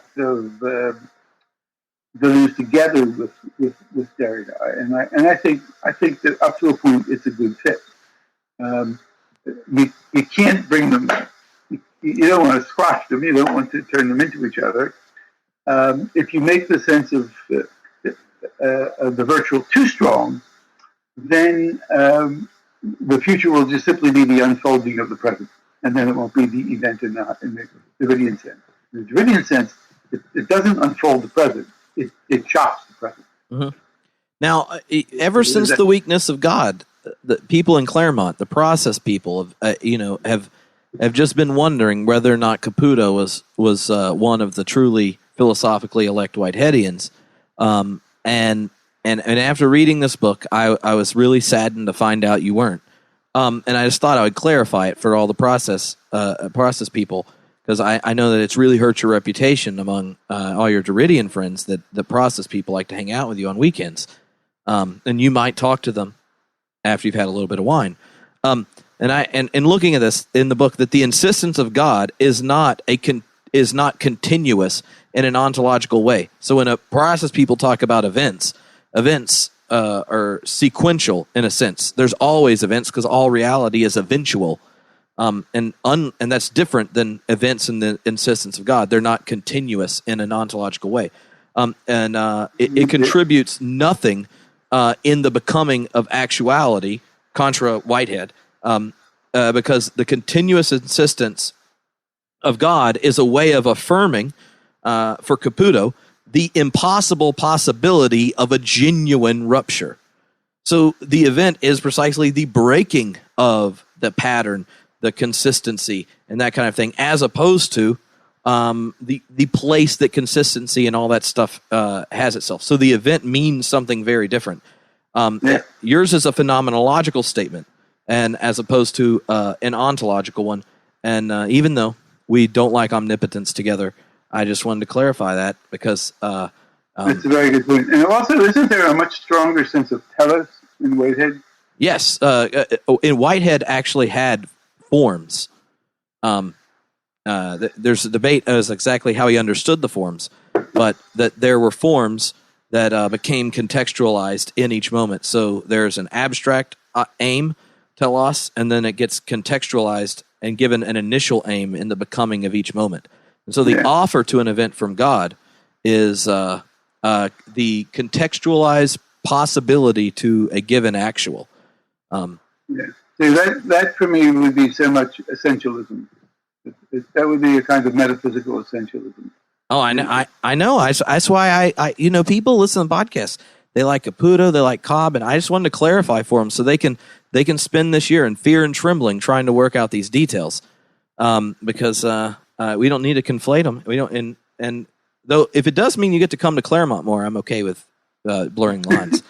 B: goes together with Derrida, and I think that up to a point it's a good fit. You can't bring them. You don't want to squash them. You don't want to turn them into each other. If you make the sense of the virtual too strong, then the future will just simply be the unfolding of the present, and then it won't be the event in the Derridian sense. In the Derridian sense, it doesn't unfold the present; it chops the present.
A: Mm-hmm. Now, ever since the weakness of God, the people in Claremont, the process people, have just been wondering whether or not Caputo was one of the truly philosophically elect Whiteheadians. And after reading this book, I was really saddened to find out you weren't. And I just thought I would clarify it for all the process people, because I know that it's really hurt your reputation among all your Derridian friends that the process people like to hang out with you on weekends. And you might talk to them after you've had a little bit of wine. And looking at this in the book, that the insistence of God is not continuous in an ontological way. So when a process people talk about events are sequential in a sense. There's always events because all reality is eventual, and that's different than events in the insistence of God. They're not continuous in an ontological way, it contributes nothing in the becoming of actuality, contra Whitehead. Because the continuous insistence of God is a way of affirming, for Caputo, the impossible possibility of a genuine rupture. So the event is precisely the breaking of the pattern, the consistency, and that kind of thing, as opposed to the place that consistency and all that stuff has itself. So the event means something very different. Yours is a phenomenological statement, and as opposed to an ontological one. And even though we don't like omnipotence together, I just wanted to clarify that because
B: that's a very good point. And also, isn't there a much stronger sense of telos in Whitehead?
A: Yes, in Whitehead actually had forms. There's a debate as exactly how he understood the forms, but that there were forms that became contextualized in each moment. So there's an abstract aim, telos, and then it gets contextualized and given an initial aim in the becoming of each moment. And so the offer to an event from God is the contextualized possibility to a given actual.
B: So that for me would be so much essentialism. That would be a kind of metaphysical essentialism.
A: Oh, I know. I know. That's why I people listen to podcasts. They like Caputo, they like Cobb, and I just wanted to clarify for them so they can spend this year in fear and trembling trying to work out these details, because we don't need to conflate them. We don't, and though if it does mean you get to come to Claremont more, I'm okay with blurring lines.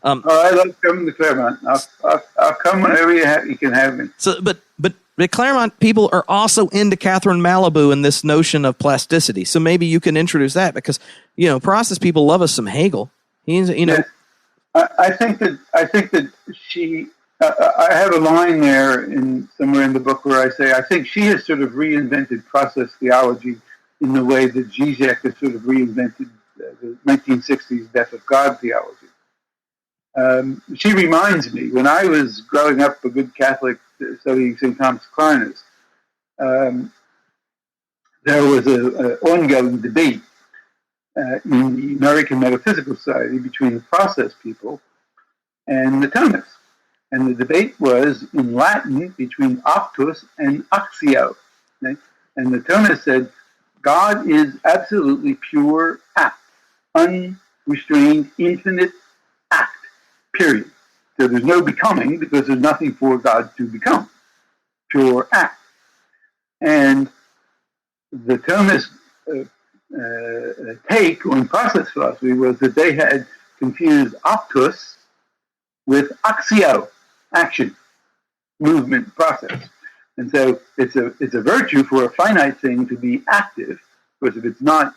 B: I love coming to Claremont. I'll come whenever you can have me.
A: So, but the Claremont people are also into Catherine Malibu and this notion of plasticity. So maybe you can introduce that because process people love us some Hegel. He's
B: Yes. I think that she. I have a line there somewhere in the book where I say I think she has sort of reinvented process theology in the way that Zizek has sort of reinvented the 1960s death of God theology. She reminds me, when I was growing up a good Catholic studying St. Thomas Aquinas, there was an ongoing debate in the American Metaphysical Society between the process people and the Thomists. And the debate was in Latin between octus and actio. Okay? And the Thomists said, God is absolutely pure act, unrestrained, infinite act, period. So there's no becoming because there's nothing for God to become. Pure act. And the Thomist take on process philosophy was that they had confused optus with axio, action, movement, process. And so it's a virtue for a finite thing to be active, because if it's not,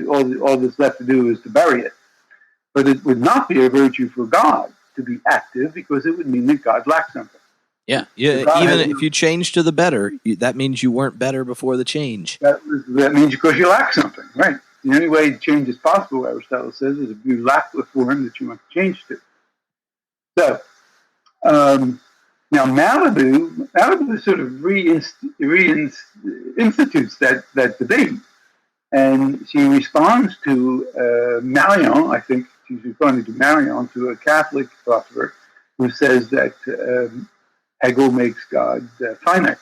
B: all that's left to do is to bury it. But it would not be a virtue for God to be active, because it would mean that God lacks something.
A: Yeah. Even if you change to the better, that means you weren't better before the change.
B: That means because you lack something, right? The only way change is possible, Aristotle says, is if you lack the form that you want to change to. So, now Malibu sort of reinstitutes that debate, and she responds to Marion. I think she's responding to Marion, to a Catholic philosopher, who says that Hegel makes God finite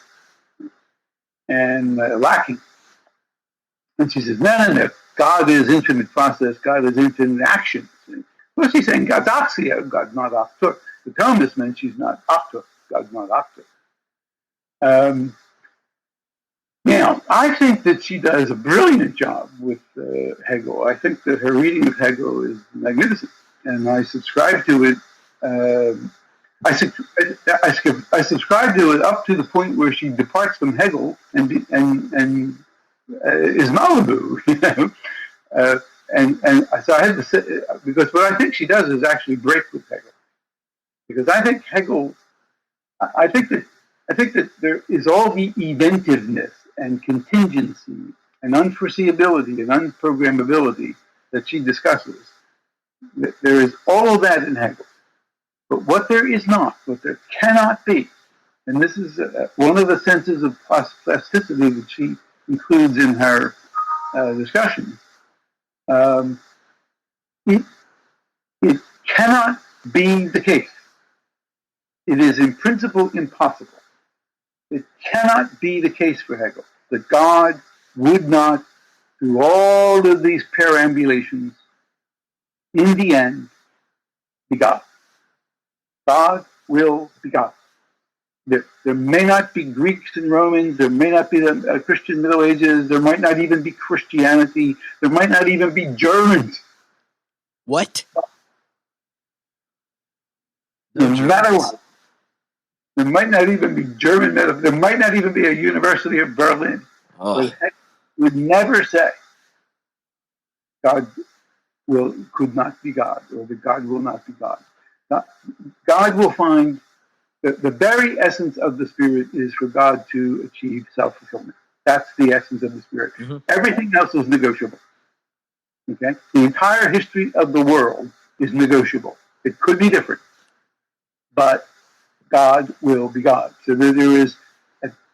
B: and lacking. And she says, no. God is infinite process. God is infinite action. Well, she's saying God's axio, God's not octo. The Thomist meant she's not octo. God's not octo. Now, I think that she does a brilliant job with Hegel. I think that her reading of Hegel is magnificent, and I subscribe to it. I subscribe to it up to the point where she departs from Hegel and is Malibu, and so I had to say, because what I think she does is actually break with Hegel, because I think that there is all the eventiveness and contingency and unforeseeability and unprogrammability that she discusses. There is all of that in Hegel. But what there is not, what there cannot be, and this is one of the senses of plasticity that she includes in her discussion, it cannot be the case. It is in principle impossible. It cannot be the case for Hegel that God would not, through all of these perambulations, in the end, be God. God will be God. There may not be Greeks and Romans. There may not be the Christian Middle Ages. There might not even be Christianity. There might not even be Germans.
A: What?
B: No matter what. There might not even be German. There might not even be a University of Berlin.
A: Oh.
B: But would never say God could not be God, or that God will not be God. God will find that the very essence of the Spirit is for God to achieve self-fulfillment. That's the essence of the Spirit. Mm-hmm. Everything else is negotiable. Okay? The entire history of the world is negotiable. It could be different, but God will be God. So there is,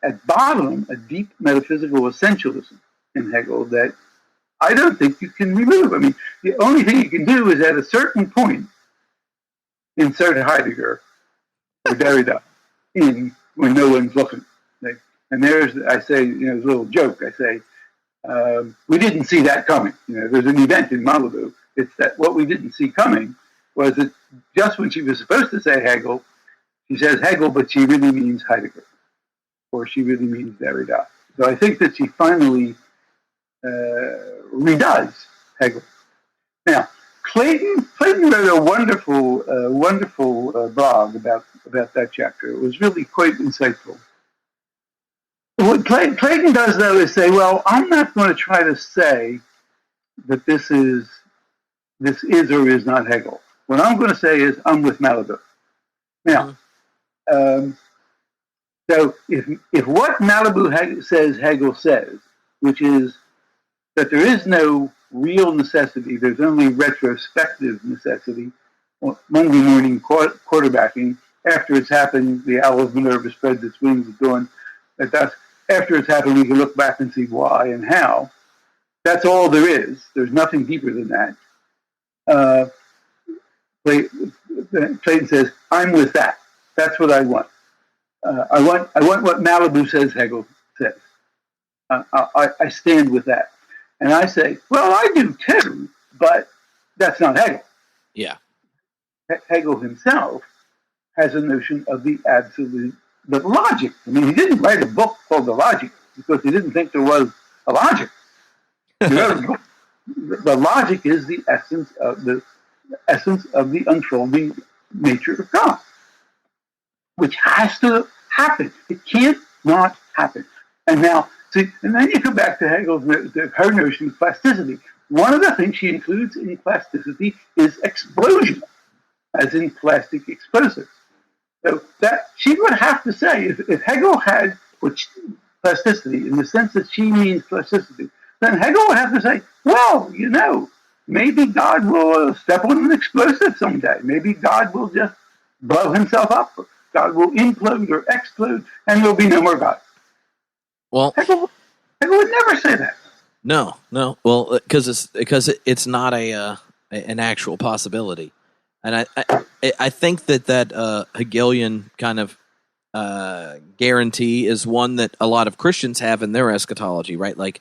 B: at bottom, a deep metaphysical essentialism in Hegel that I don't think you can remove. I mean, the only thing you can do is at a certain point insert Heidegger or Derrida in when no one's looking. And there's, I say, there's a little joke. I say, we didn't see that coming. There's an event in Malibu. It's that what we didn't see coming was that just when she was supposed to say Hegel, she says Hegel, but she really means Heidegger, or she really means Derrida. So I think that she finally redoes Hegel. Now, Clayton wrote a wonderful blog about that chapter. It was really quite insightful. What Clayton does, though, is say, well, I'm not going to try to say that this is or is not Hegel. What I'm going to say is I'm with Malibu. Now, so if what Malibu says Hegel says, which is that there is no real necessity, there's only retrospective necessity, Monday morning quarterbacking, after it's happened, the owl of Minerva spreads its wings at dawn. After it's happened, we can look back and see why and how. That's all there is. There's nothing deeper than that. Clayton says, I'm with that. That's what I want. I want what Malibu says Hegel says. I stand with that. And I say, well, I do too, but that's not Hegel.
A: Yeah.
B: Hegel himself has a notion of the absolute, the logic. I mean, he didn't write a book called The Logic because he didn't think there was a logic. The logic is the essence of the unfolding nature of God, which has to happen. It can't not happen. And now, see, and then you come back to her notion of plasticity. One of the things she includes in plasticity is explosion, as in plastic explosives. So that she would have to say, if Hegel had plasticity in the sense that she means plasticity, then Hegel would have to say, well, maybe God will step on an explosive someday. Maybe God will just blow himself up. God will implode or explode, and there'll be no more God.
A: Well,
B: Hegel would never say that.
A: No. Well, because it's not an actual possibility, and I think that Hegelian kind of guarantee is one that a lot of Christians have in their eschatology, right? Like,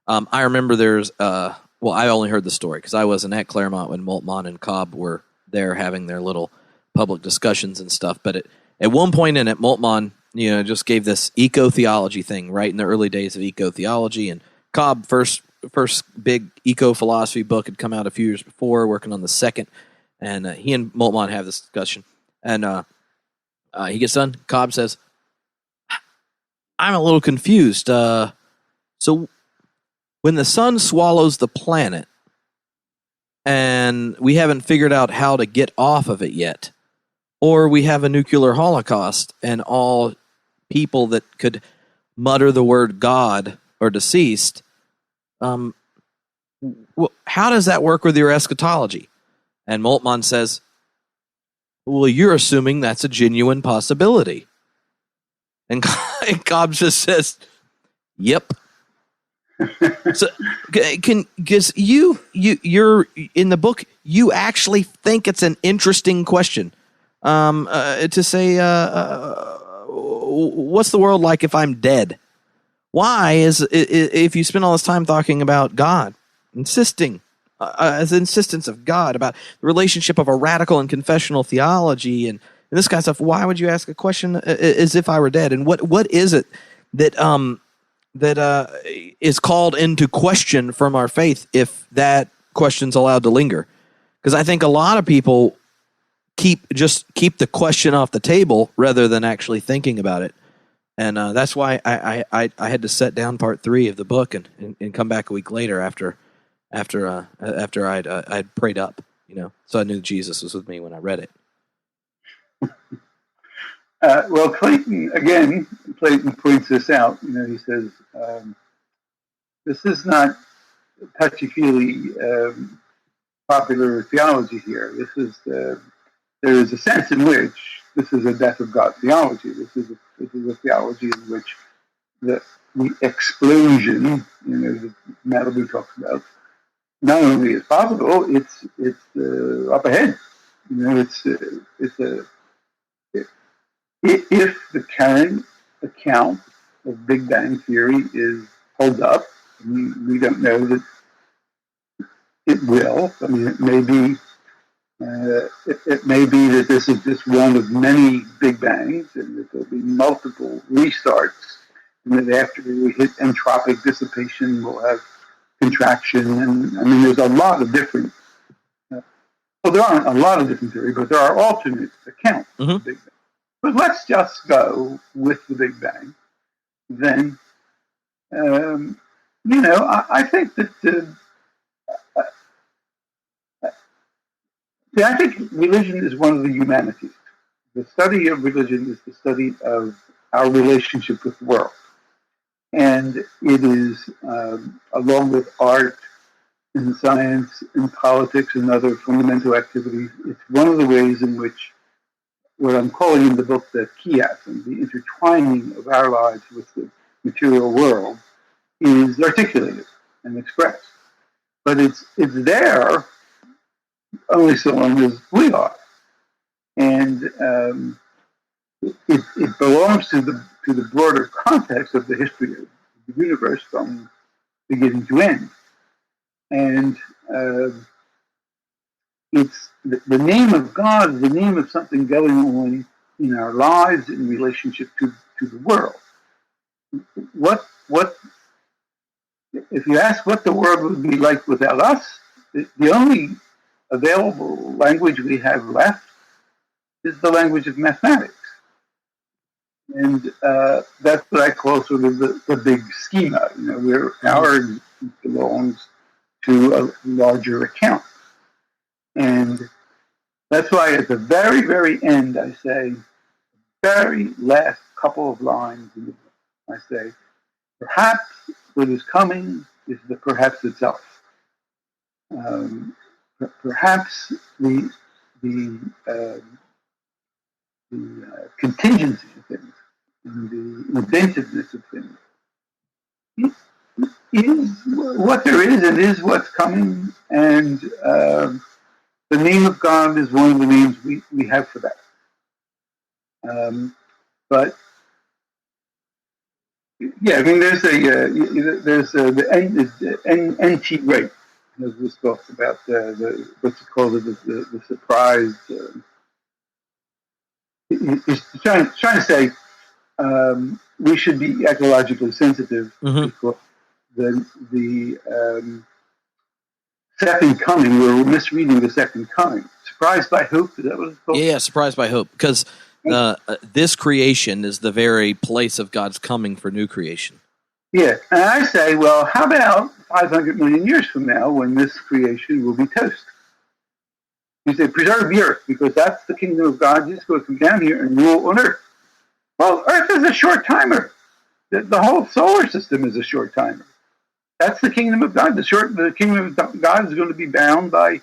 A: I remember there's I only heard the story because I wasn't at Claremont when Moltmann and Cobb were there having their little public discussions and stuff. But at one point in it, Moltmann, just gave this eco-theology thing right in the early days of eco-theology, and Cobb, first big eco-philosophy book, had come out a few years before, working on the second, and he and Moltmann have this discussion, and he gets done. Cobb says, I'm a little confused. So when the sun swallows the planet, and we haven't figured out how to get off of it yet, or we have a nuclear holocaust, and all people that could mutter the word God are deceased, how does that work with your eschatology? And Moltmann says, well, you're assuming that's a genuine possibility. And Cobb just says, yep. So, because you're in the book, you actually think it's an interesting question to say, what's the world like if I'm dead? Why if you spend all this time talking about God, insisting as insistence of God, about the relationship of a radical and confessional theology and this kind of stuff, why would you ask a question as if I were dead? And what is it that is called into question from our faith if that question's allowed to linger? Because I think a lot of people keep the question off the table rather than actually thinking about it. And that's why I had to set down part 3 of the book and come back a week later after I'd prayed up, so I knew Jesus was with me when I read it.
B: Well, Clayton points this out. He says this is not touchy-feely popular theology here. There is a sense in which this is a death of God theology. This is a theology in which the explosion, that Matabou talks about, not only is possible, it's up ahead. If the current account of Big Bang Theory is held up, we don't know that it will. I mean, it may be. It may be that this is just one of many Big Bangs, and that there'll be multiple restarts, and that after we hit entropic dissipation, we'll have contraction. And I mean, there's a lot of different. There aren't a lot of different theories, but there are alternate accounts of the Big Bang. But let's just go with the Big Bang. Then, I think that. I think religion is one of the humanities. The study of religion is the study of our relationship with the world. And it is, along with art and science and politics and other fundamental activities, it's one of the ways in which what I'm calling in the book the chiasm, the intertwining of our lives with the material world, is articulated and expressed. But it's there only so long as we are, and it belongs to the broader context of the history of the universe from beginning to end. And it's the name of God is the name of something going on in our lives in relationship to the world. What if you ask what the world would be like without us? The only available language we have left is the language of mathematics. And that's what I call sort of the big schema, where our existence belongs to a larger account. And that's why at the very, very end, I say, very last couple of lines in the book, I say, perhaps what is coming is the perhaps itself. Perhaps the contingency of things and the inventiveness of things is what there is and is what's coming, and the name of God is one of the names we have for that. But yeah, I mean, there's the NT rate. There's this book about the what's it called, the surprise. He's trying to say we should be ecologically sensitive because the second coming, we're misreading the second coming. Surprised by hope, is that what it's called?
A: Yeah, surprised by hope, because this creation is the very place of God's coming for new creation.
B: Yeah, and I say, well, how about 500 million years from now when this creation will be toast? You say, preserve the earth, because that's the kingdom of God. Just going to come down here and rule on earth. Well, earth is a short timer. The whole solar system is a short timer. That's the kingdom of God. The kingdom of God is going to be bound by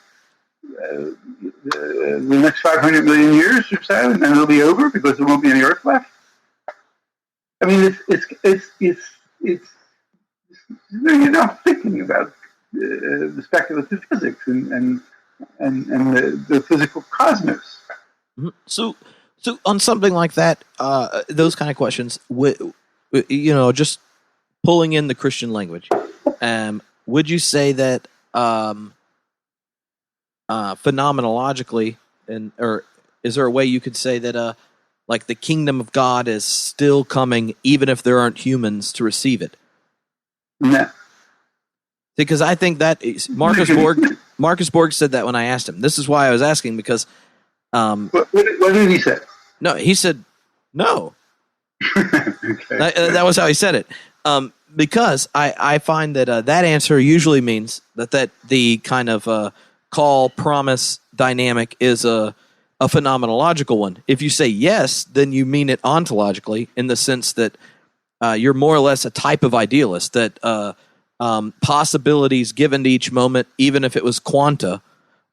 B: the next 500 million years or so, and then it'll be over because there won't be any earth left. I mean, it's you're not thinking about the speculative physics and the physical cosmos.
A: So on something like that, those kind of questions, just pulling in the Christian language, would you say that phenomenologically, or is there a way you could say that like the kingdom of God is still coming even if there aren't humans to receive it?
B: No.
A: Because I think that Marcus Borg said that when I asked him. This is why I was asking, because
B: what did he say?
A: No, he said no.
B: Okay.
A: That was how he said it. Because I find that that answer usually means that the kind of call promise dynamic is a phenomenological one. If you say yes, then you mean it ontologically, in the sense that you're more or less a type of idealist, that possibilities given to each moment, even if it was quanta,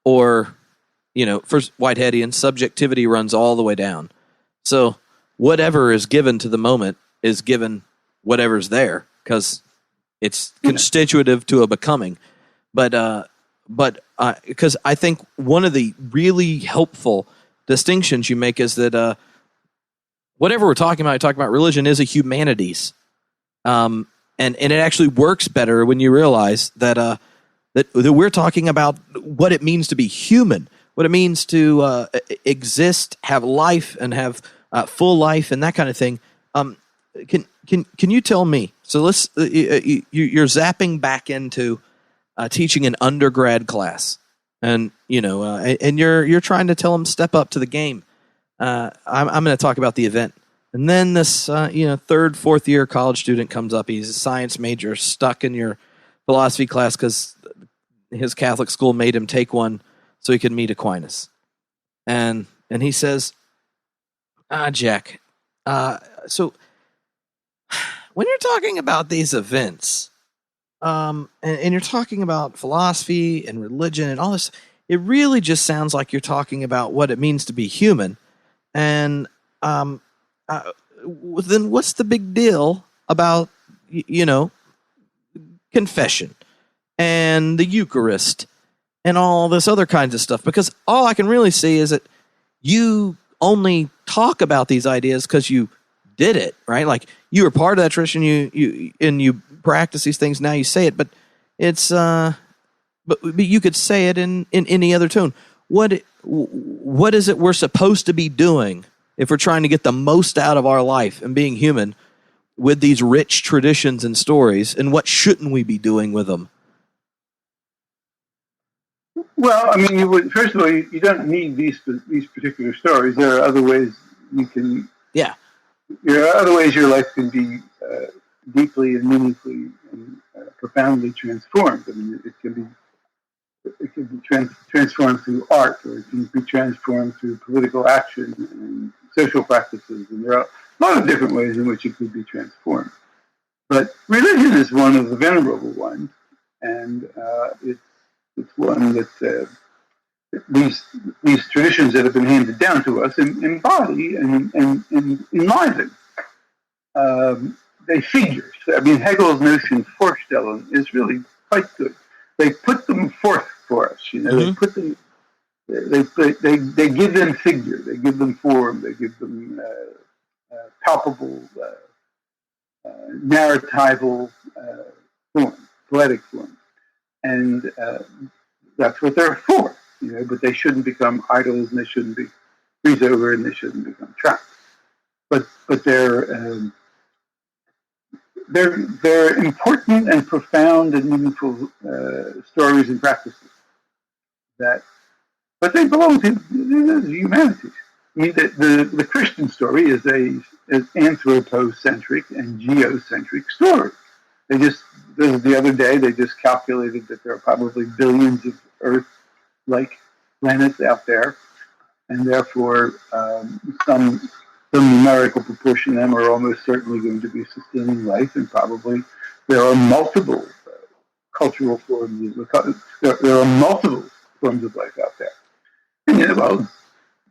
A: or for Whiteheadian, subjectivity runs all the way down. So whatever is given to the moment is given whatever's there, because it's constitutive to a becoming. But because I think one of the really helpful distinctions you make is that whatever we're talking about religion is a humanities, and it actually works better when you realize that we're talking about what it means to be human, what it means to exist, have life, and have full life, and that kind of thing. Can you tell me? So you're zapping back into teaching an undergrad class, and and you're trying to tell them step up to the game. I'm going to talk about the event, and then this third, fourth year college student comes up. He's a science major, stuck in your philosophy class because his Catholic school made him take one so he could meet Aquinas, and he says, Jack, so when you're talking about these events, and you're talking about philosophy and religion and all this, it really just sounds like you're talking about what it means to be human. And then what's the big deal about, confession and the Eucharist and all this other kinds of stuff? Because all I can really see is that you only talk about these ideas because you did it, right? Like you were part of that tradition, you practice these things. Now you say it, but it's but you could say it in any other tone. What is it we're supposed to be doing if we're trying to get the most out of our life and being human with these rich traditions and stories, and what shouldn't we be doing with them?
B: Well, I mean, first of all, you don't need these particular stories. There are other ways you can.
A: Yeah.
B: There are other ways your life can be deeply and meaningfully and profoundly transformed. I mean, it can be transformed through art, or it can be transformed through political action and social practices, and there are a lot of different ways in which it could be transformed. But religion is one of the venerable ones, and it's one that these traditions that have been handed down to us embody and enliven. They figure. I mean, Hegel's notion Vorstellung is really quite good. They put them forth for us. They put them. They give them figure. They give them form. They give them palpable, narratival form, poetic form, and that's what they're for. But they shouldn't become idols, and they shouldn't be breezed over, and they shouldn't become trapped. But they're important and profound and meaningful stories and practices but they belong to the humanities. I mean, the Christian story is anthropocentric and geocentric story. The other day, they just calculated that there are probably billions of Earth-like planets out there, and therefore some numerical proportion of them are almost certainly going to be sustaining life, and probably there are multiple cultural forms. There are multiple forms of life out there. And, well,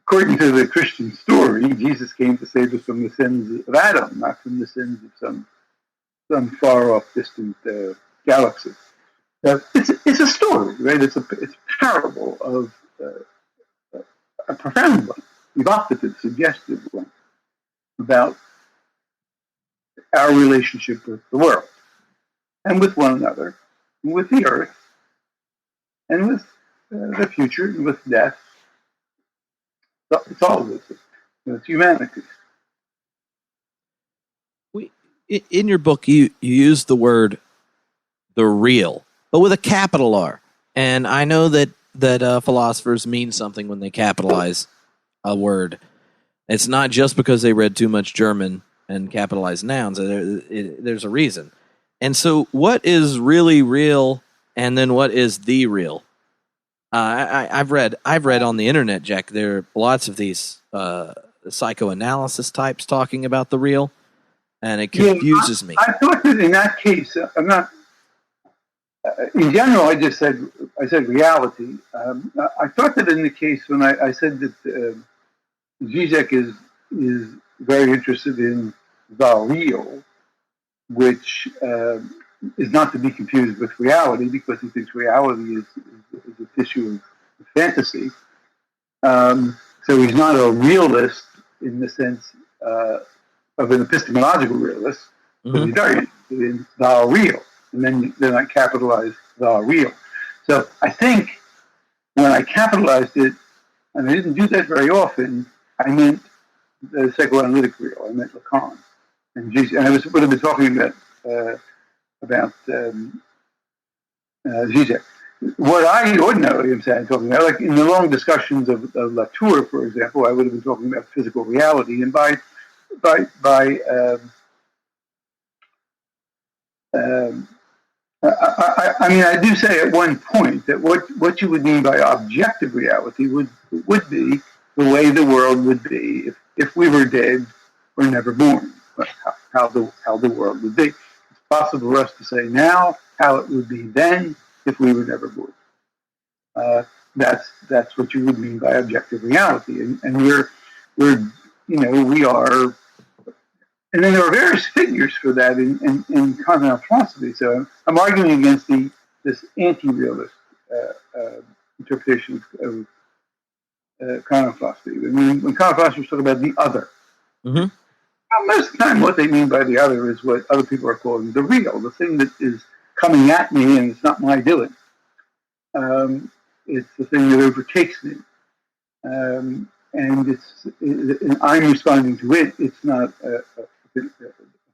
B: according to the Christian story, Jesus came to save us from the sins of Adam, not from the sins of some far-off, distant galaxy. It's a story, right? It's a parable of a profound one, evocative, suggestive one, about our relationship with the world, and with one another, and with the earth, and with the future, and with death. It's all of this. It's humanity.
A: In your book, you use the word "the real," but with a capital R. And I know that philosophers mean something when they capitalize a word. It's not just because they read too much German and capitalized nouns. There's a reason. And so, what is really real, and then what is the real? I've read on the internet, Jack. There are lots of these psychoanalysis types talking about the real, and it confuses me.
B: I thought that in that case, I'm not. In general, I said reality. I thought that in the case when I said that Zizek is very interested in the real, which is not to be confused with reality, because he thinks reality is a tissue of fantasy. So he's not a realist in the sense of an epistemological realist, but he's very interested in the real. And then I capitalized the real. So I think when I capitalized it, and I didn't do that very often, I meant the psychoanalytic real. I meant Lacan. And I would have been talking about Zizek. What I ordinarily am talking about, like in the long discussions of Latour, for example, I would have been talking about physical reality. And I do say at one point that what you would mean by objective reality would be the way the world would be if we were dead or never born. How the world would be. It's possible for us to say now how it would be then if we were never born. That's what you would mean by objective reality, and we are. And then there are various figures for that in continental philosophy. So I'm arguing against this anti-realist interpretation of continental philosophy. I mean, when continental philosophers talk about the other, most of the time what they mean by the other is what other people are calling the real, the thing that is coming at me and it's not my doing. It's the thing that overtakes me. And I'm responding to it. It's not a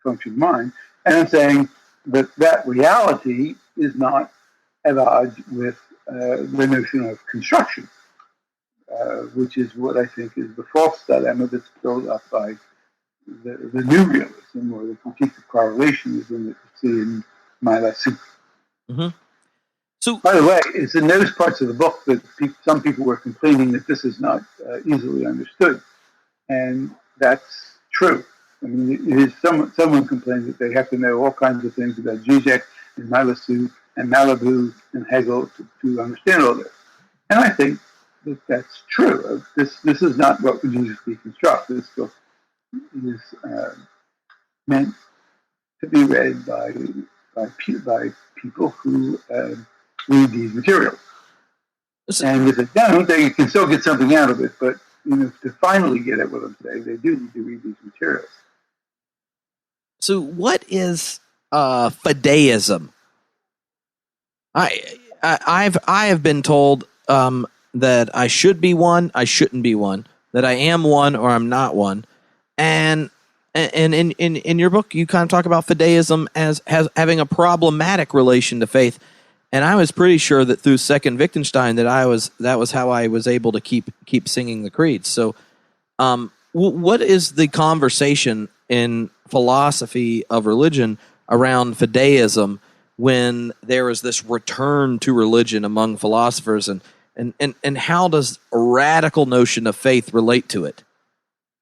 B: function of mine. And I'm saying that reality is not at odds with the notion of construction, which is what I think is the false dilemma that's built up by the new realism or the critique of correlationism that you see in my lesson.
A: Mm-hmm. So,
B: by the way, it's in those parts of the book that some people were complaining that this is not easily understood, and that's true. I mean, it is someone complained that they have to know all kinds of things about Zizek and Malisu and Malibu and Hegel to understand all this. And I think that that's true. This is not what we usually deconstruct. This book is meant to be read by people who read these materials. And if they don't, they can still get something out of it. But to finally get at what I'm saying, they do need to read these materials.
A: So, what is fideism? I have been told that I should be one, I shouldn't be one, that I am one or I'm not one, and in your book you kind of talk about fideism as having a problematic relation to faith, and I was pretty sure that through Second Wittgenstein that was how I was able to keep singing the creeds. So, what is the conversation in philosophy of religion around fideism when there is this return to religion among philosophers, and how does a radical notion of faith relate to it?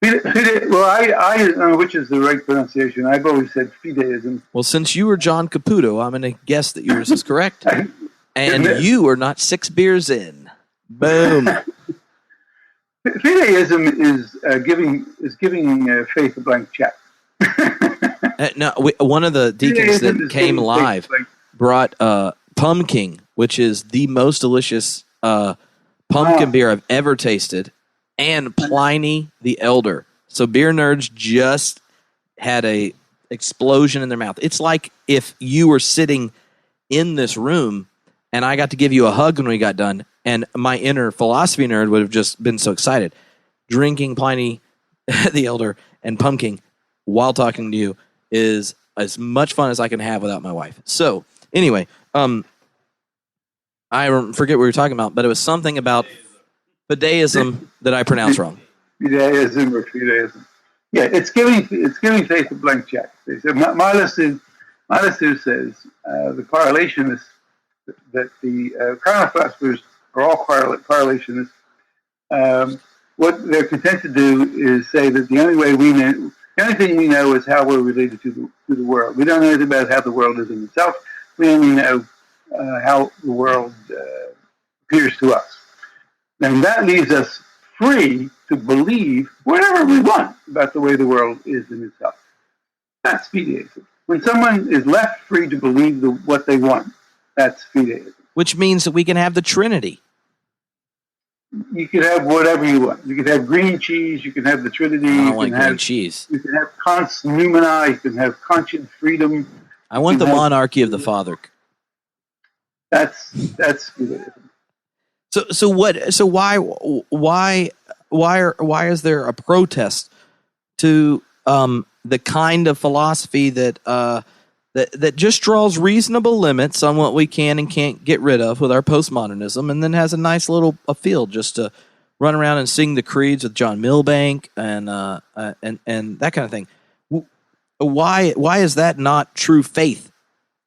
B: Well, I don't know which is the right pronunciation. I've always said fideism.
A: Well, since you were John Caputo, I'm going to guess that yours is correct. And you are not 6 beers in. Boom.
B: Fideism is giving faith a blank check.
A: One of the deacons that came live brought pumpkin, which is the most delicious pumpkin beer I've ever tasted, and Pliny the Elder. So beer nerds just had a explosion in their mouth. It's like if you were sitting in this room and I got to give you a hug when we got done, and my inner philosophy nerd would have just been so excited. Drinking Pliny the Elder and pumpkin while talking to you is as much fun as I can have without my wife. So anyway, I forget what we were talking about, but it was something about fideism that I pronounced wrong.
B: Fideism or fideism. Yeah, it's giving faith a blank check. They said Malisu says the correlationists that the carnal philosophers are all correlationists. What they're content to do is say that the only thing we know is how we're related to the world. We don't know anything about how the world is in itself. We only know how the world appears to us. And that leaves us free to believe whatever we want about the way the world is in itself. That's fideism. When someone is left free to believe what they want, that's fideism.
A: Which means that we can have the Trinity.
B: You can have whatever you want. You can have green cheese. You can have the Trinity.
A: I don't like green cheese.
B: You can have cons numina. You can have conscience freedom.
A: I want the monarchy of the Father.
B: That's fideism.
A: So why is there a protest to the kind of philosophy that just draws reasonable limits on what we can and can't get rid of with our postmodernism, and then has a nice little field just to run around and sing the creeds with John Milbank and that kind of thing? Why is that not true faith?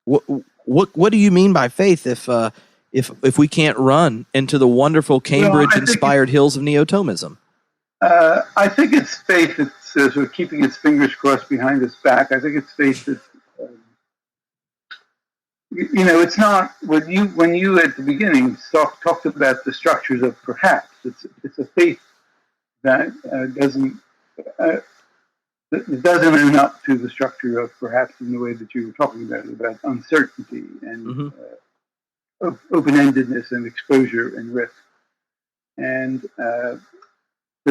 A: What do you mean by faith if we can't run into the wonderful Cambridge-inspired hills of Neo-Thomism?
B: I think it's faith that's sort of keeping its fingers crossed behind its back. I think it's faith that, it's not when you at the beginning talked about the structures of perhaps. It's a faith that doesn't own up to the structure of perhaps in the way that you were talking about uncertainty and open-endedness and exposure and risk. And so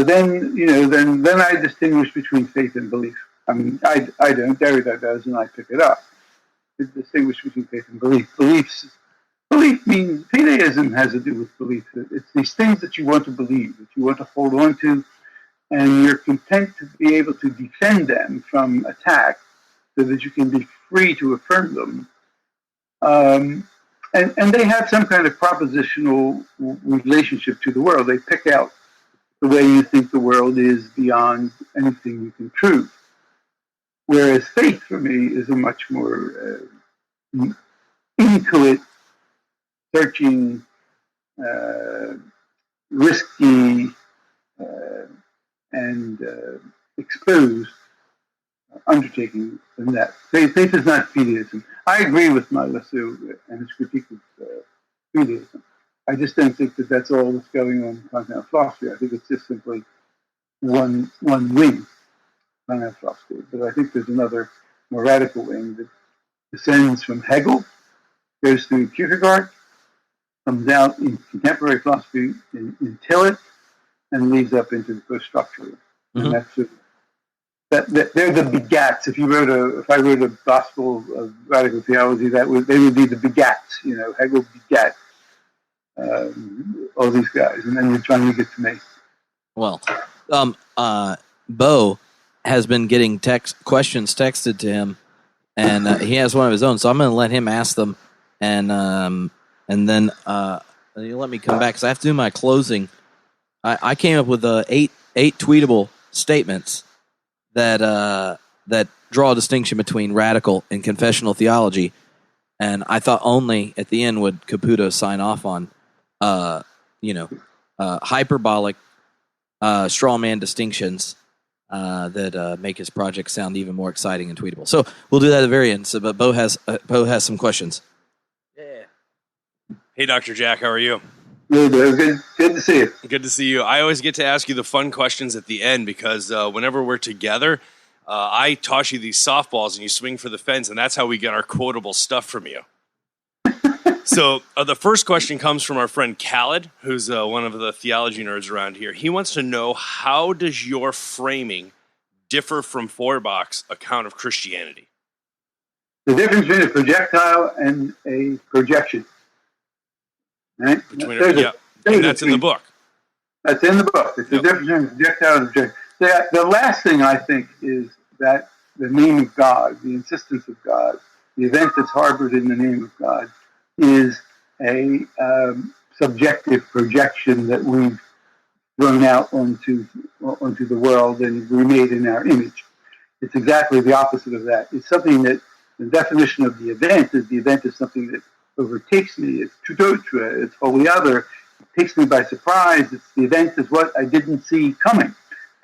B: then I distinguish between faith and belief. I mean, I don't. Derrida does, and I pick it up. To distinguish between faith and belief. Belief belief means, fideism has to do with belief. It's these things that you want to believe, that you want to hold on to, and you're content to be able to defend them from attack so that you can be free to affirm them. And they have some kind of propositional relationship to the world. They pick out the way you think the world is beyond anything you can prove. Whereas faith, for me, is a much more inchoate, searching, risky, and exposed undertaking than that. Faith is not fideism. I agree with Malesou and his critique of fideism. I just don't think that that's all that's going on in continental philosophy. I think it's just simply one wing, continental philosophy. But I think there's another more radical wing that descends from Hegel, goes through Kierkegaard, comes out in contemporary philosophy in Tillich, and leads up into the post-structuralism. And that's that they're the begats. If I wrote a gospel of radical theology, they would be the begats. Hegel begat all these guys, and then you're trying to get to me.
A: Well, Bo has been getting questions texted to him, and he has one of his own. So I'm going to let him ask them, and then you let me come back because I have to do my closing. I came up with eight tweetable statements that draw a distinction between radical and confessional theology, and I thought only at the end would Caputo sign off on, hyperbolic, straw man distinctions that make his project sound even more exciting and tweetable. So we'll do that at the very end. So, but Bo has some questions.
C: Yeah. Hey, Dr. Jack, how are you?
B: Good to see you.
C: Good to see you. I always get to ask you the fun questions at the end because whenever we're together, I toss you these softballs and you swing for the fence, and that's how we get our quotable stuff from you. So the first question comes from our friend Khaled, who's one of the theology nerds around here. He wants to know, how does your framing differ from Feuerbach's account of Christianity?
B: The difference between a projectile and a projection. Right?
C: And that's in the book.
B: That's in the book. It's the difference between projectile and projection. The last thing I think is that the name of God, the insistence of God, the event that's harbored in the name of God, is a subjective projection that we've thrown out onto the world and remade in our image. It's exactly the opposite of that. It's something that the definition of the event is something that overtakes me. It's tout autre. It's wholly other. It takes me by surprise. It's the event is what I didn't see coming.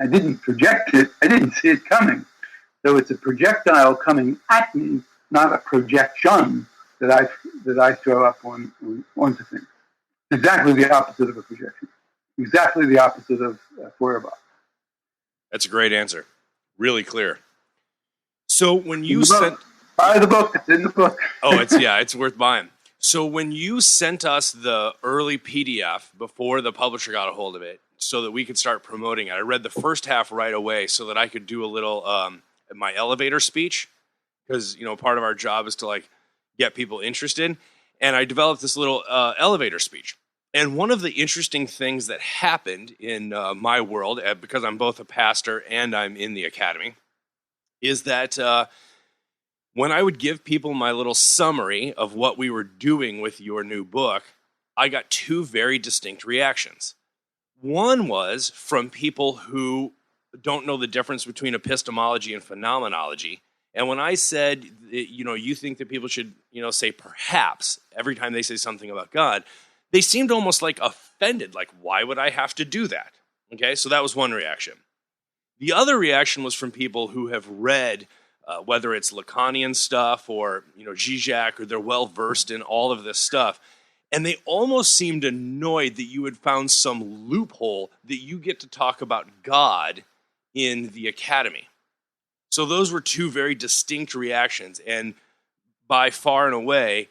B: I didn't project it. I didn't see it coming. So it's a projectile coming at me, not a projection that I throw up onto things. It's exactly the opposite of a projection. Exactly the opposite of Feuerbach.
C: That's a great answer. Really clear. So when you
B: buy the book, it's in the book.
C: It's worth buying. So when you sent us the early PDF before the publisher got a hold of it so that we could start promoting it, I read the first half right away so that I could do a little my elevator speech, because part of our job is to get people interested. And I developed this little elevator speech. And one of the interesting things that happened in my world, because I'm both a pastor and I'm in the academy, is that when I would give people my little summary of what we were doing with your new book, I got two very distinct reactions. One was from people who don't know the difference between epistemology and phenomenology. And when I said, you think that people should, say perhaps every time they say something about God, they seemed almost offended. Why would I have to do that? Okay, so that was one reaction. The other reaction was from people who have read whether it's Lacanian stuff or Zizek, or they're well versed in all of this stuff, and they almost seemed annoyed that you had found some loophole that you get to talk about God in the academy. So those were two very distinct reactions, and by far and away,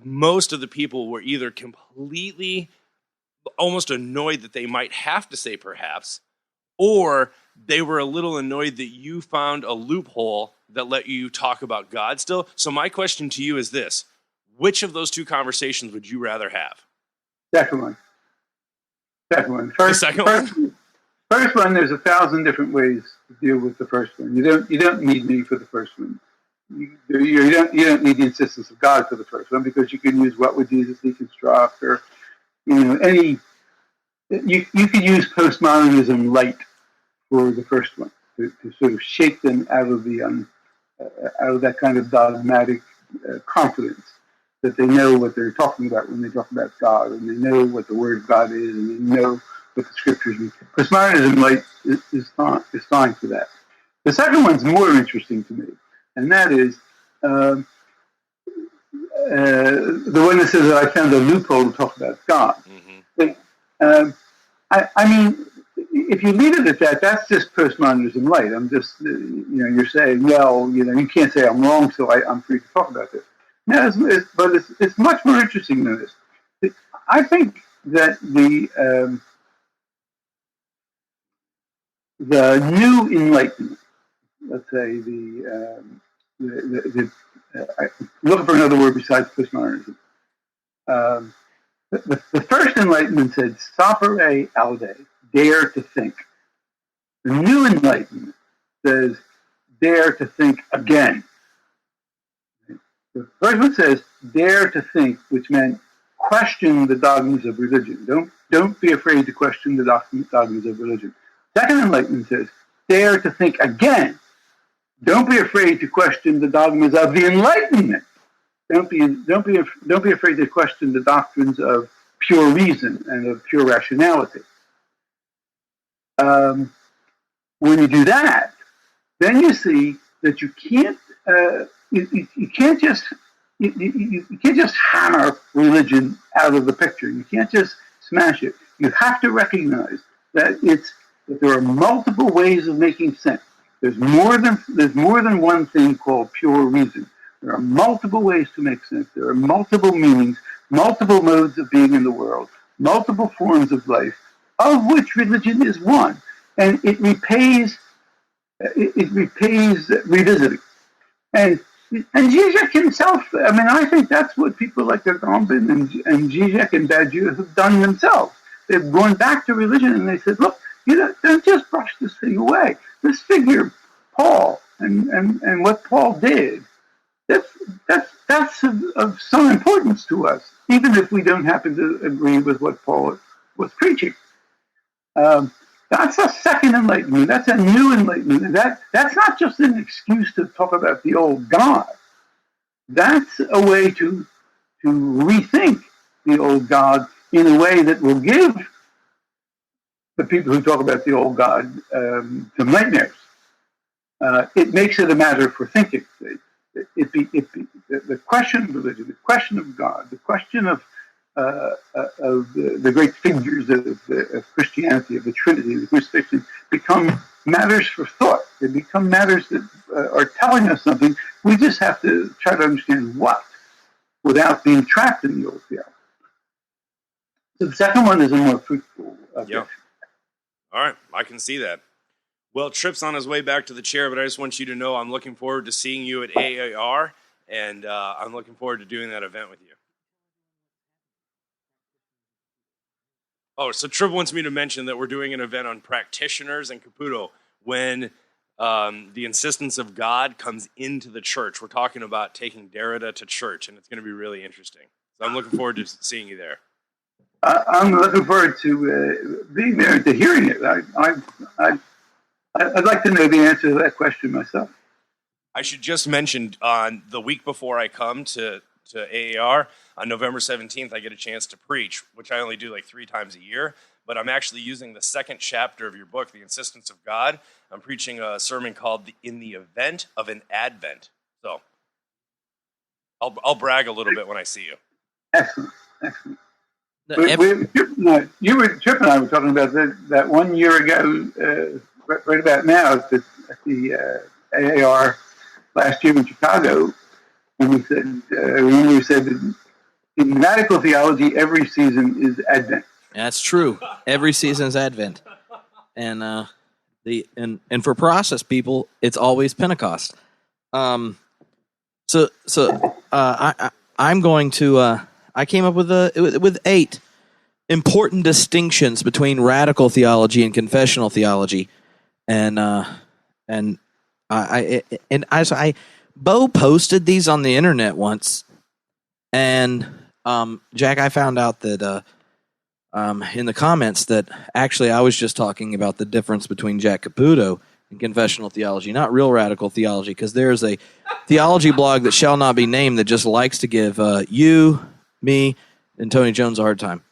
C: most of the people were either completely almost annoyed that they might have to say perhaps, or they were a little annoyed that you found a loophole that let you talk about God still. So my question to you is this: Which of those two conversations would you rather have?
B: Second one. Second one.
C: The second one?
B: First one, there's 1,000 different ways to deal with the first one. You don't need me for the first one. You don't need the insistence of God for the first one, because you can use what would Jesus deconstruct, or any. You could use postmodernism light for the first one to sort of shake them out of that kind of dogmatic confidence that they know what they're talking about when they talk about God, and they know what the Word of God is, and they know what the Scriptures mean. Postmodernism light is fine for that. The second one's more interesting to me, and that is the one that says that I found a loophole to talk about God. Mm-hmm. I mean, if you leave it at that, that's just postmodernism light. I'm just, you're saying, well, you can't say I'm wrong, so I'm free to talk about this. No, but it's much more interesting than this. I think that the new enlightenment, let's say looking for another word besides postmodernism. The first enlightenment said, sapere aude, dare to think. The new enlightenment says, dare to think again. The first one says, dare to think, which meant question the dogmas of religion. Don't be afraid to question the dogmas of religion. Second enlightenment says, dare to think again. Don't be afraid to question the dogmas of the Enlightenment. Don't be afraid to question the doctrines of pure reason and of pure rationality. When you do that, then you see that you can't just hammer religion out of the picture. You can't just smash it. You have to recognize that there are multiple ways of making sense. There's more than one thing called pure reason. There are multiple ways to make sense. There are multiple meanings, multiple modes of being in the world, multiple forms of life, of which religion is one. And it repays revisiting. And Zizek himself, I think that's what people like Agamben and Zizek and Badiou have done themselves. They've gone back to religion and they said, look, don't just brush this thing away. This figure, Paul, and what Paul did, that's of some importance to us, even if we don't happen to agree with what Paul was preaching. That's a second enlightenment. That's a new enlightenment. That's not just an excuse to talk about the old God. That's a way to rethink the old God in a way that will give the people who talk about the old God some nightmares. It makes it a matter for thinking. The question of religion, the question of God, the question of the great figures of Christianity, of the Trinity, the crucifixion, become matters for thought. They become matters that are telling us something. We just have to try to understand what, without being trapped in the old theology. So the second one is a more fruitful.
C: Yeah. All right, I can see that. Well, Tripp's on his way back to the chair, but I just want you to know I'm looking forward to seeing you at AAR, and I'm looking forward to doing that event with you. Oh, so Tripp wants me to mention that we're doing an event on practitioners and Caputo when the insistence of God comes into the church. We're talking about taking Derrida to church, and it's going to be really interesting. So I'm looking forward to seeing you there.
B: I'm looking forward to being there and to hearing it. I'd like to know the answer to that question myself.
C: I should just mention on the week before I come to AAR, on November 17th, I get a chance to preach, which I only do like 3 times a year, but I'm actually using the second chapter of your book, The Insistence of God. I'm preaching a sermon called In the Event of an Advent. So I'll brag a little bit when I see you.
B: Excellent. Trip and I were talking about that 1 year ago, right about now, at the AAR last year in Chicago, and we said, we said that in radical theology, every season is Advent.
A: That's true. Every season is Advent, and and for process people, it's always Pentecost. I I'm going to. I came up with 8 important distinctions between radical theology and confessional theology, and Bo posted these on the internet once, and Jack, I found out that in the comments that actually I was just talking about the difference between Jack Caputo and confessional theology, not real radical theology, because there's a theology blog that shall not be named that just likes to give you, me, and Tony Jones a hard time.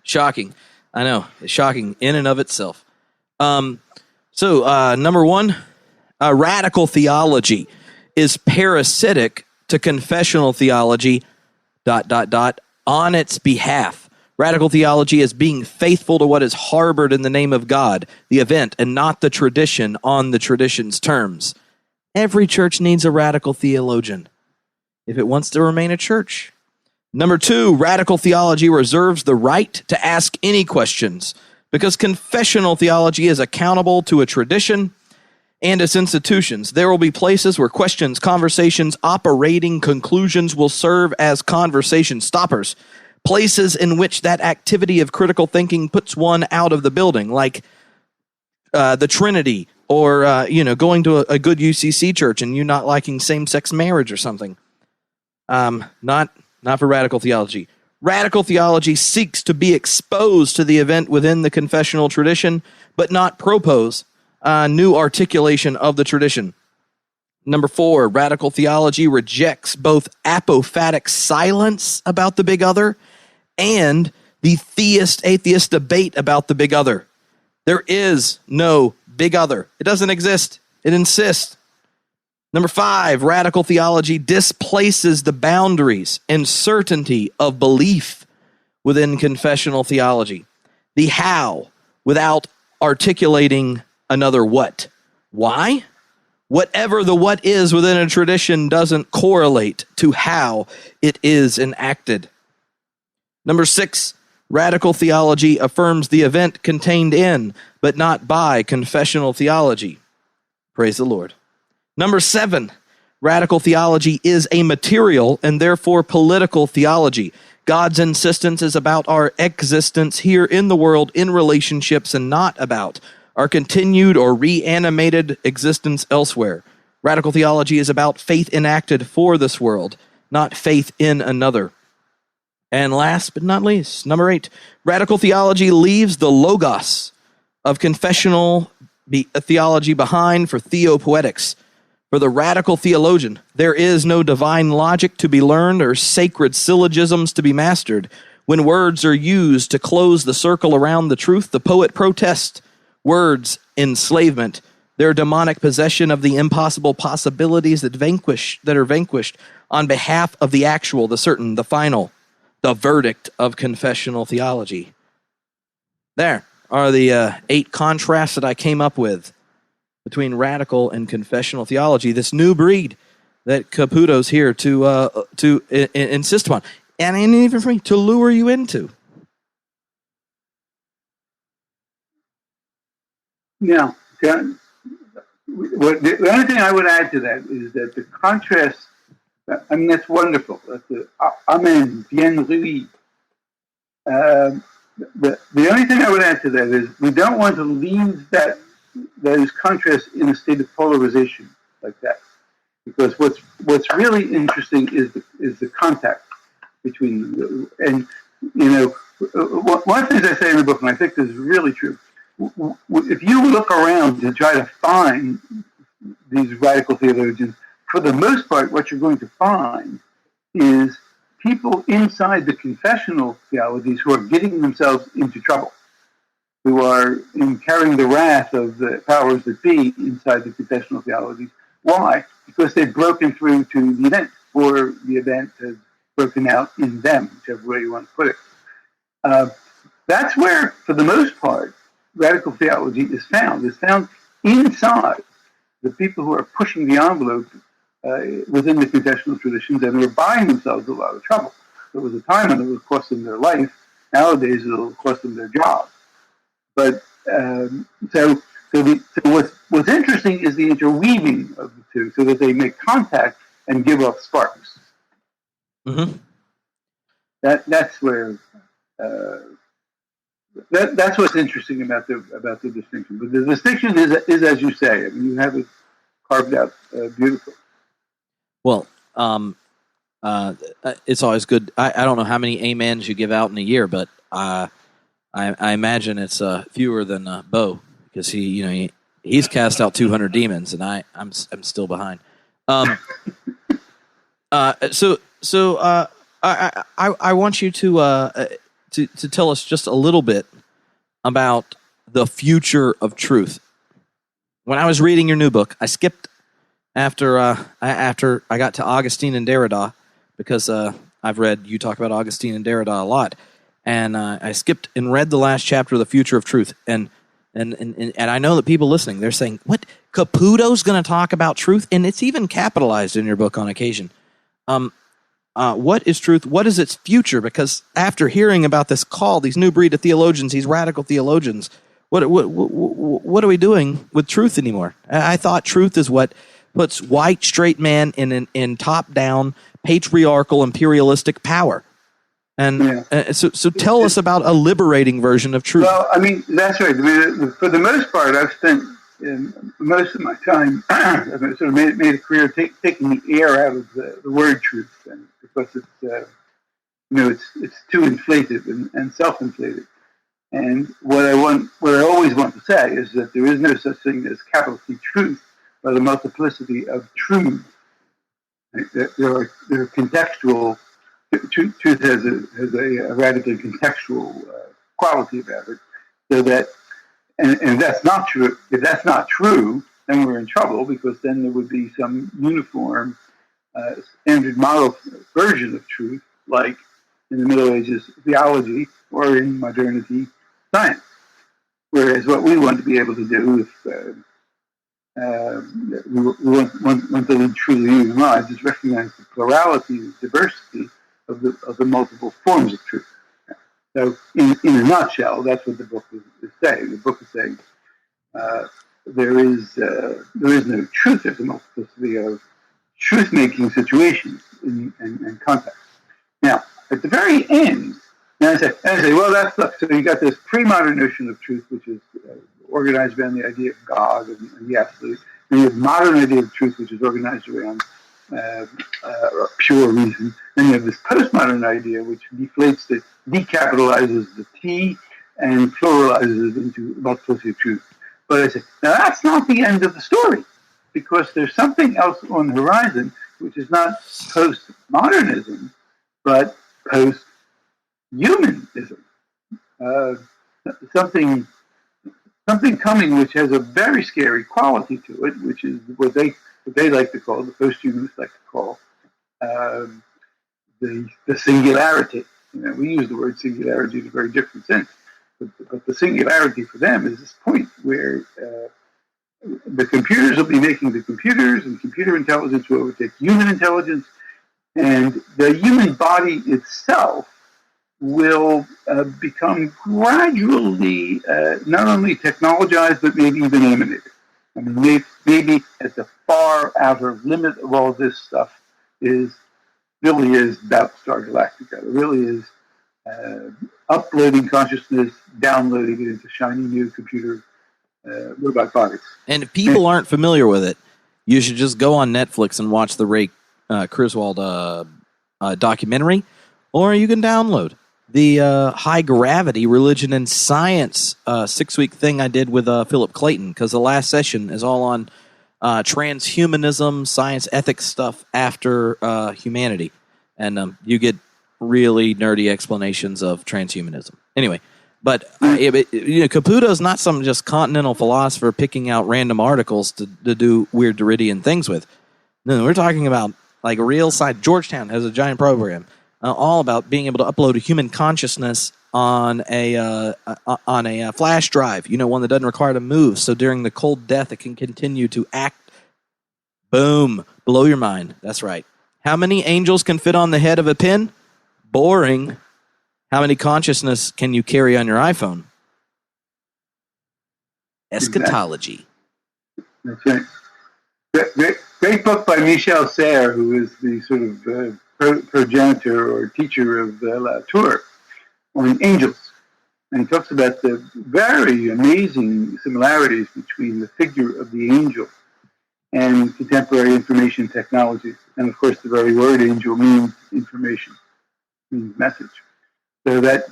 A: Shocking. I know. It's shocking in and of itself. So number 1, radical theology is parasitic to confessional theology, ... on its behalf. Radical theology is being faithful to what is harbored in the name of God, the event, and not the tradition on the tradition's terms. Every church needs a radical theologian if it wants to remain a church. Number 2, radical theology reserves the right to ask any questions because confessional theology is accountable to a tradition and its institutions. There will be places where questions, conversations, operating conclusions will serve as conversation stoppers. Places in which that activity of critical thinking puts one out of the building, like the Trinity, or going to a good UCC church and you not liking same-sex marriage or something. Not for radical theology. Radical theology seeks to be exposed to the event within the confessional tradition, but not propose new articulation of the tradition. Number 4, radical theology rejects both apophatic silence about the big other and the theist-atheist debate about the big other. There is no big other. It doesn't exist. It insists. Number 5, radical theology displaces the boundaries and certainty of belief within confessional theology. The how without articulating another what. Why? Whatever the what is within a tradition doesn't correlate to how it is enacted. Number 6, radical theology affirms the event contained in, but not by, confessional theology. Praise the Lord. Number 7, radical theology is a material and therefore political theology. God's insistence is about our existence here in the world in relationships and not about our continued or reanimated existence elsewhere. Radical theology is about faith enacted for this world, not faith in another. And last but not least, number 8, radical theology leaves the logos of confessional theology behind for theopoetics. For the radical theologian, there is no divine logic to be learned or sacred syllogisms to be mastered. When words are used to close the circle around the truth, the poet protests words' enslavement, their demonic possession of the impossible possibilities that are vanquished on behalf of the actual, the certain, the final, the verdict of confessional theology. There are the 8 contrasts that I came up with between radical and confessional theology, this new breed that Caputo's here to insist upon, and even for me, to lure you into.
B: Now, the only thing I would add to that is that the contrast, I mean, that's wonderful. That's Amen, bien Louis. The only thing I would add to that is we don't want to leave those contrasts in a state of polarization like that, because what's really interesting is the contact between them. And one of the things I say in the book, and I think this is really true, if you look around to try to find these radical theologians, for the most part, what you're going to find is people inside the confessional theologies who are getting themselves into trouble, who are carrying the wrath of the powers that be inside the confessional theologies. Why? Because they've broken through to the event, or the event has broken out in them, whichever way you want to put it. That's where, for the most part, radical theology is found. It's found inside the people who are pushing the envelope within the confessional traditions and who are buying themselves a lot of trouble. There was a time when it would cost them their life. Nowadays, it will cost them their job. But what's interesting is the interweaving of the two, so that they make contact and give off sparks.
A: Mm-hmm.
B: That's where that's what's interesting about the distinction. But the distinction is as you say. I mean, you have it carved out beautifully.
A: Well, it's always good. I don't know how many amens you give out in a year, but I imagine it's fewer than Bo, because he's cast out 200 demons, and I'm still behind. So I want you to tell us just a little bit about the future of truth. When I was reading your new book, I skipped after I got to Augustine and Derrida, because I've read you talk about Augustine and Derrida a lot, and I skipped and read the last chapter of the future of truth, and I know that people listening, they're saying, what, Caputo's going to talk about truth? And it's even capitalized in your book on occasion. What is truth? What is its future? Because after hearing about this call, these new breed of theologians, these radical theologians, what are we doing with truth anymore? I thought truth is what puts white straight man in top down patriarchal imperialistic power. And so tell us about a liberating version of truth.
B: Well, I mean, that's right. I mean, for the most part, I've spent most of my time I've sort of made a career taking the air out of the word truth, and because it's it's too inflated and self-inflated. And what I always want to say is that there is no such thing as capital T truth, but a multiplicity of truths. There are contextual. Truth has a radically contextual quality about it, so that and that's not true. If that's not true, then we're in trouble, because then there would be some uniform standard model version of truth, like in the Middle Ages theology or in modernity science. Whereas what we want to be able to do, if we want to lead truly human lives, is recognize the plurality, the diversity of the multiple forms of truth. So, in a nutshell, that's what the book is saying. The book is saying there is no truth. There's a multiplicity of truth-making situations and contexts. Now, at the very end, and I say, well, that's so you got this pre-modern notion of truth, which is organized around the idea of God and the absolute. And you have modern idea of truth, which is organized around pure reason. Then you have this postmodern idea, which deflates it, decapitalizes the T, and pluralizes it into multiplicity of truth. But I say, now that's not the end of the story, because there's something else on the horizon, which is not postmodernism, but post-humanism. Something coming which has a very scary quality to it, which is what they like to call, the post-humanists like to call, the singularity. We use the word singularity in a very different sense, but the singularity for them is this point where the computers will be making the computers, and computer intelligence will overtake human intelligence, and the human body itself will become gradually not only technologized, but maybe even animated. I mean, maybe at the far outer limit of all this stuff really is Battlestar Galactica. It really is uploading consciousness, downloading it into shiny new computer robot bodies.
A: And if people aren't familiar with it, you should just go on Netflix and watch the Ray Kurzweil documentary, or you can download the High Gravity Religion and Science 6-week thing I did with Philip Clayton, because the last session is all on transhumanism, science, ethics stuff after humanity. And you get really nerdy explanations of transhumanism. Anyway, but Caputo is not some just continental philosopher picking out random articles to do weird Derridian things with. No, we're talking about like a real side. Georgetown has a giant program all about being able to upload a human consciousness on a flash drive, one that doesn't require to move. So during the cold death, it can continue to act. Boom. Blow your mind. That's right. How many angels can fit on the head of a pin? Boring. How many consciousness can you carry on your iPhone? Eschatology.
B: That's right. great book by Michel Serres, who is the sort of progenitor or teacher of Latour on angels. And he talks about the very amazing similarities between the figure of the angel and contemporary information technologies. And of course, the very word angel means information, means message. So that,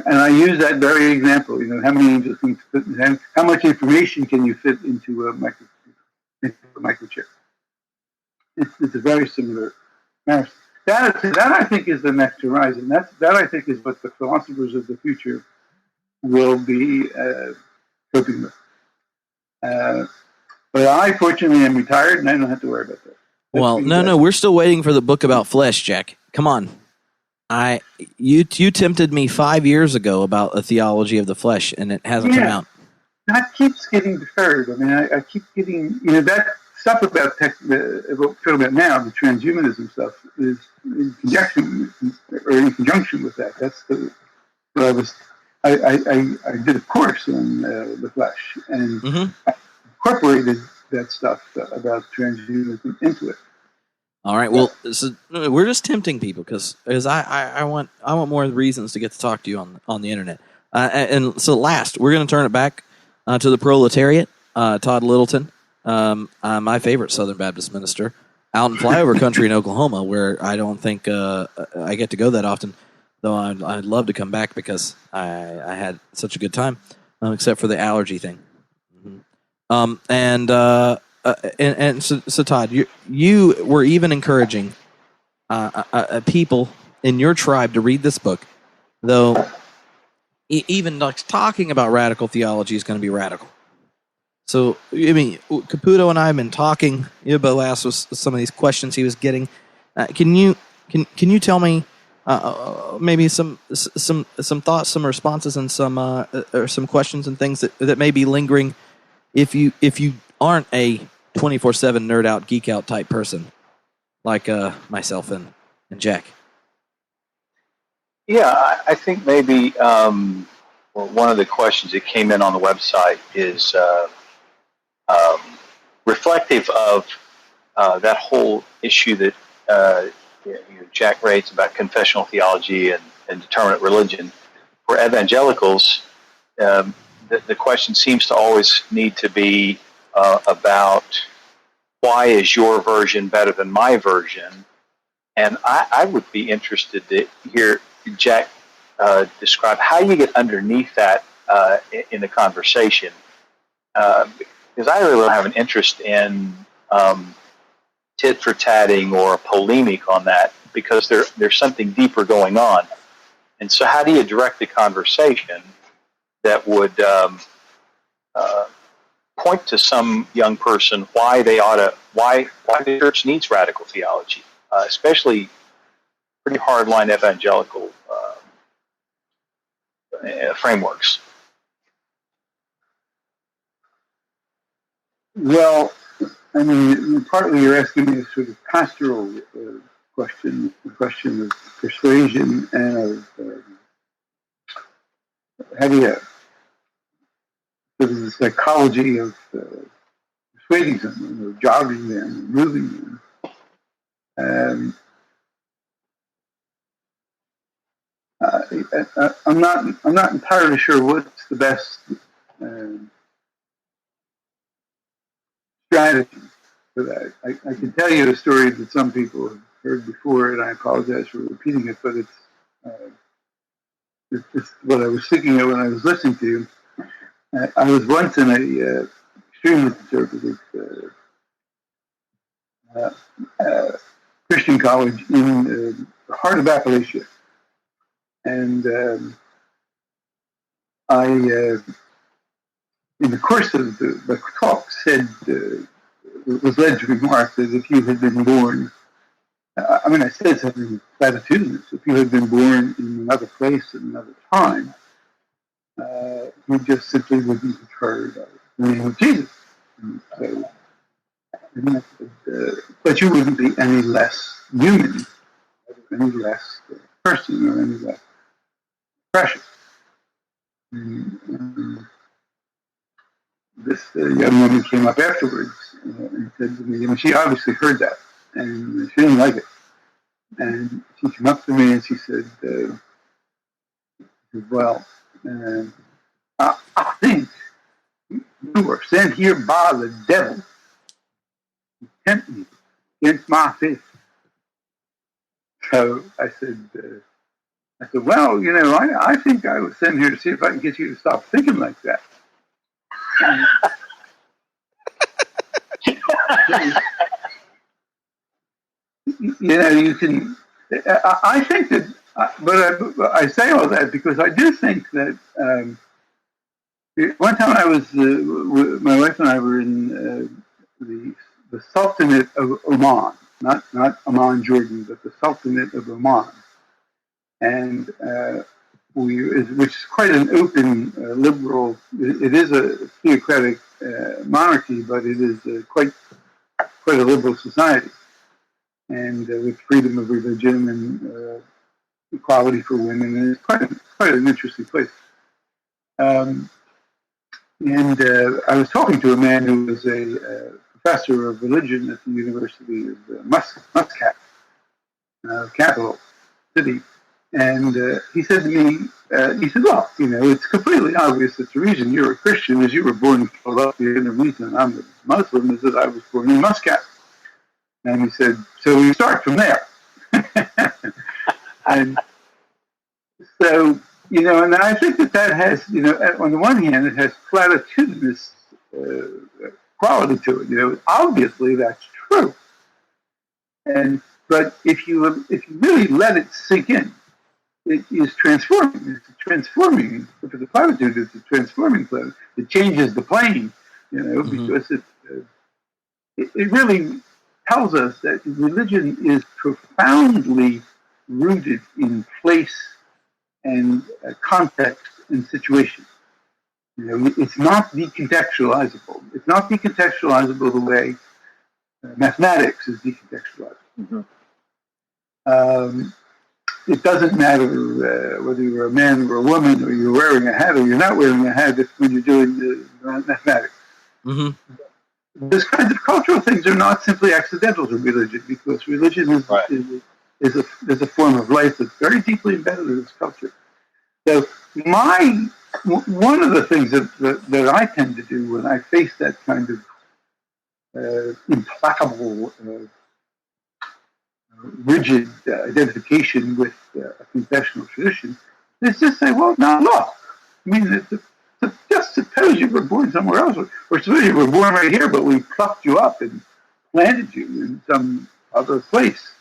B: and I use that very example. How many angels can you fit? How much information can you fit into a microchip? It's a very similar matter. That I think is the next horizon. That I think is what the philosophers of the future will be coping with. But I, fortunately, am retired, and I don't have to worry about that.
A: Well, no, we're still waiting for the book about flesh, Jack. Come on. You tempted me 5 years ago about a theology of the flesh, and it hasn't come out.
B: That keeps getting deferred. I mean, I keep getting, that stuff about what we're talking about now, the transhumanism stuff, is in conjunction with that. That's I did a course on the flesh, and I incorporated that stuff about transhumanism into it.
A: All right. Well, so we're just tempting people because I want more reasons to get to talk to you on the internet. And so last, we're going to turn it back to the proletariat. Todd Littleton, my favorite Southern Baptist minister, out in flyover country in Oklahoma, where I don't think I get to go that often. Though I'd love to come back because I had such a good time, except for the allergy thing. And so Todd, you were even encouraging people in your tribe to read this book, though even talking about radical theology is going to be radical. So, I mean, Caputo and I have been talking about last with some of these questions he was getting. Can you tell me maybe some thoughts, some responses, and some questions and things that may be lingering if you aren't a 24/7 nerd out, geek out type person like myself and Jack?
D: Yeah, I think maybe one of the questions that came in on the website is reflective of that whole issue that Jack raised about confessional theology and determinate religion. For evangelicals, the question seems to always need to be about why is your version better than my version? And I would be interested to hear Jack describe how you get underneath that in the conversation. Because I really don't have an interest in tit for tatting or polemic on that, because there's something deeper going on. And so how do you direct the conversation that would point to some young person why the church needs radical theology, especially pretty hardline evangelical frameworks?
B: Well, I mean, partly you're asking me a sort of pastoral question, the question of persuasion and of how do you, sort of the psychology of persuading them, or jogging them, moving them. I'm not entirely sure what's the best strategy for that. I can tell you a story that some people have heard before, and I apologize for repeating it, but it's what I was thinking of when I was listening to you. I was once in a extremely conservative Christian college in the heart of Appalachia, and I, in the course of the talk, was led to remark that if you had been born, I said something platitudinous. If you had been born in another place at another time, you just simply wouldn't have heard the name of Jesus. So, but you wouldn't be any less human, any less person, or any less precious. This young woman came up afterwards and said to me, she obviously heard that, and she didn't like it. And she came up to me and she said, well, I think you were sent here by the devil to tempt me against my faith. So I said, well, I think I was sent here to see if I can get you to stop thinking like that. You can. I think that, but I say all that because I do think that one time my wife and I were in the Sultanate of Oman, not Amman, Jordan, but the Sultanate of Oman, and which is quite an open, liberal. It is a theocratic monarchy, but it is quite a liberal society, and with freedom of religion and equality for women, and it's quite an interesting place. And I was talking to a man who was a professor of religion at the University of Muscat, capital city, and he said to me, well, it's completely obvious that the reason you're a Christian is you were born in Philadelphia, and the reason I'm a Muslim is that I was born in Muscat. And he said, so we start from there. And so, and I think that has, on the one hand, it has platitudinous quality to it. Obviously that's true. But if you really let it sink in, it is transforming. It's transforming. For the platitude, it's a transforming platitude. It changes the plane, because it really tells us that religion is profoundly rooted in place and context and situation. It's not decontextualizable. It's not decontextualizable the way mathematics is decontextualizable. Mm-hmm. It doesn't matter whether you're a man or a woman, or you're wearing a hat or you're not wearing a hat when you're doing the mathematics. Mm-hmm. Those kinds of cultural things are not simply accidental to religion, because religion is a form of life that's very deeply embedded in its culture. So one of the things that I tend to do when I face that kind of implacable, rigid identification with a confessional tradition is just say, well, now look, just suppose you were born somewhere else, or suppose you were born right here, but we plucked you up and planted you in some other place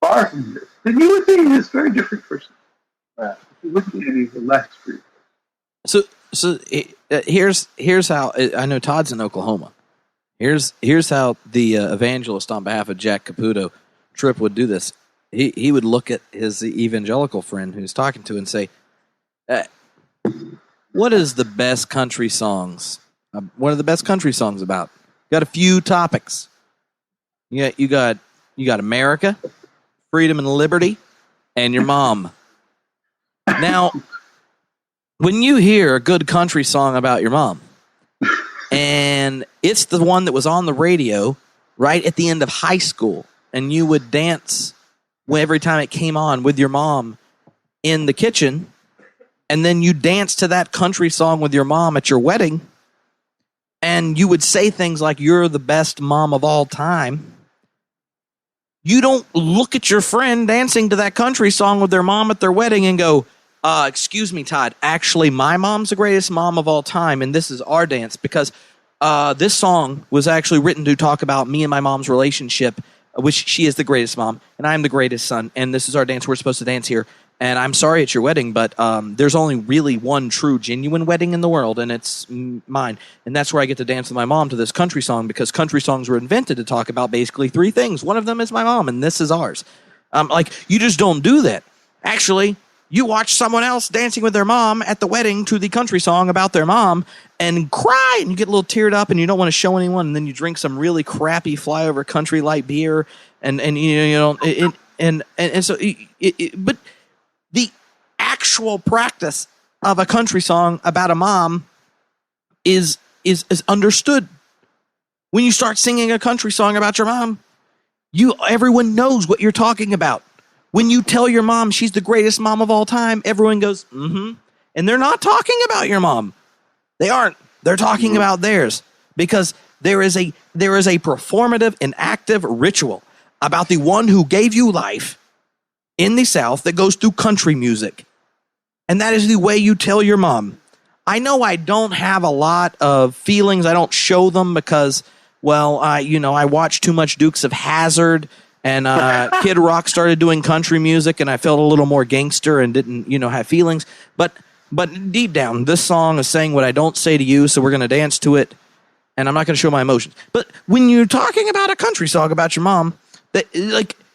B: far from here, then you would be this very different person. You wouldn't be any the less free.
A: So here's how I know Todd's in Oklahoma. Here's how the evangelist on behalf of Jack Caputo, Tripp, would do this. He would look at his evangelical friend who's talking to and say, what is the best country songs? What are the best country songs about? Got a few topics. You got America, freedom and liberty, and your mom. Now, when you hear a good country song about your mom, and it's the one that was on the radio right at the end of high school, and you would dance every time it came on with your mom in the kitchen, and then you dance to that country song with your mom at your wedding, and you would say things like, you're the best mom of all time. You don't look at your friend dancing to that country song with their mom at their wedding and go, excuse me, Todd, actually my mom's the greatest mom of all time, and this is our dance, because this song was actually written to talk about me and my mom's relationship, which she is the greatest mom, and I'm the greatest son, and this is our dance. We're supposed to dance here. And I'm sorry it's your wedding, but there's only really one true, genuine wedding in the world, and it's mine. And that's where I get to dance with my mom to this country song, because country songs were invented to talk about basically three things. One of them is my mom, and this is ours. You just don't do that. Actually, you watch someone else dancing with their mom at the wedding to the country song about their mom and cry, and you get a little teared up, and you don't want to show anyone, and then you drink some really crappy flyover country light beer, but the actual practice of a country song about a mom is understood When you start singing a country song about your mom, everyone knows what you're talking about. When you tell your mom she's the greatest mom of all time, everyone goes, mm-hmm. And they're not talking about your mom. They aren't. They're talking about theirs, because there is a performative and active ritual about the one who gave you life in the South that goes through country music. And that is the way you tell your mom. I know I don't have a lot of feelings. I don't show them because, well, I watched too much Dukes of Hazzard, and Kid Rock started doing country music, and I felt a little more gangster and didn't, have feelings. But deep down, this song is saying what I don't say to you, so we're going to dance to it, and I'm not going to show my emotions. But when you're talking about a country song about your mom,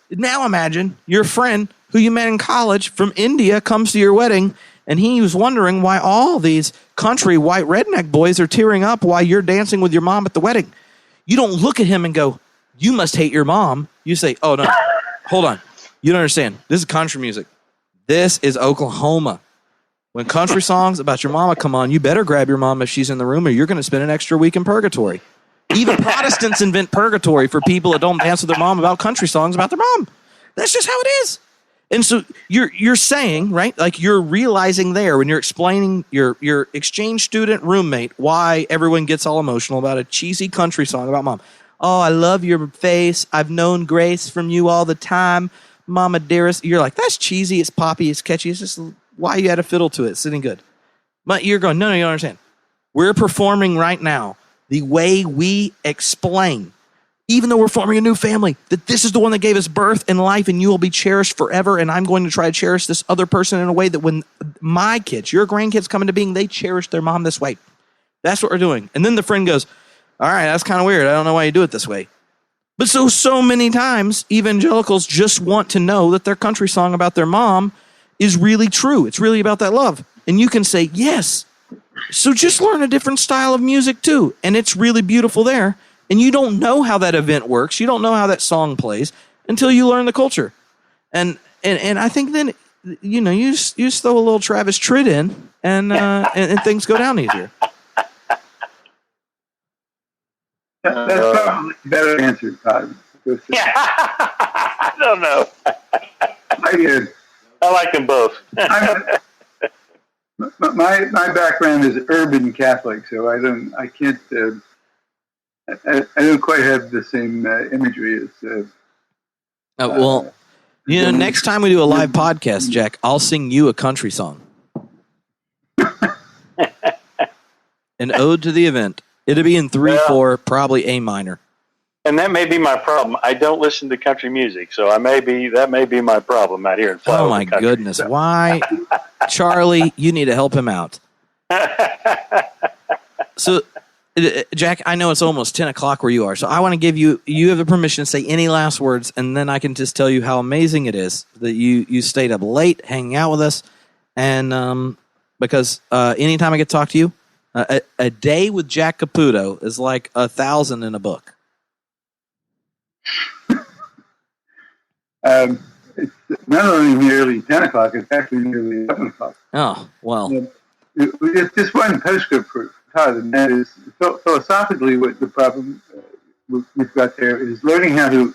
A: now imagine your friend who you met in college from India comes to your wedding, and he was wondering why all these country white redneck boys are tearing up while you're dancing with your mom at the wedding. You don't look at him and go, you must hate your mom. You say, oh, no, hold on. You don't understand. This is country music. This is Oklahoma. When country songs about your mama come on, you better grab your mom if she's in the room, or you're going to spend an extra week in purgatory. Even Protestants invent purgatory for people that don't dance with their mom about country songs about their mom. That's just how it is. And so you're saying, right, like you're realizing there when you're explaining your exchange student roommate why everyone gets all emotional about a cheesy country song about mom. Oh, I love your face. I've known grace from you all the time. Mama dearest. You're like, that's cheesy. It's poppy. It's catchy. It's just why you had a fiddle to it. It's sitting good. But you're going, no, you don't understand. We're performing right now the way we explain, even though we're forming a new family, that this is the one that gave us birth and life, and you will be cherished forever, and I'm going to try to cherish this other person in a way that when my kids, your grandkids come into being, they cherish their mom this way. That's what we're doing. And then the friend goes, all right, that's kind of weird. I don't know why you do it this way. But so many times, evangelicals just want to know that their country song about their mom is really true. It's really about that love. And you can say, yes. So just learn a different style of music too. And it's really beautiful there. And you don't know how that event works. You don't know how that song plays until you learn the culture. And I think then, you just throw a little Travis Tritt in and things go down easier.
B: That's probably better answered, Todd.
D: Yeah. I don't know. I like them both.
B: My background is urban Catholic, so I don't quite have the same imagery as.
A: Next time we do a live podcast, Jack, I'll sing you a country song, an ode to the event. It'll be in 3/4, probably A minor.
D: And that may be my problem. I don't listen to country music, so that may be my problem out here in Florida.
A: Oh my goodness! So. Why, Charlie? You need to help him out. So, Jack, I know it's almost 10 o'clock where you are, so I want to give you have the permission to say any last words, and then I can just tell you how amazing it is that you stayed up late hanging out with us, and because anytime I get to talk to you, a day with Jack Caputo is like 1,000 in a book.
B: It's not only nearly 10 o'clock, it's actually nearly 11 o'clock.
A: Oh, well.
B: It's just one postscript for Todd, and that is philosophically what the problem we've got there is learning how to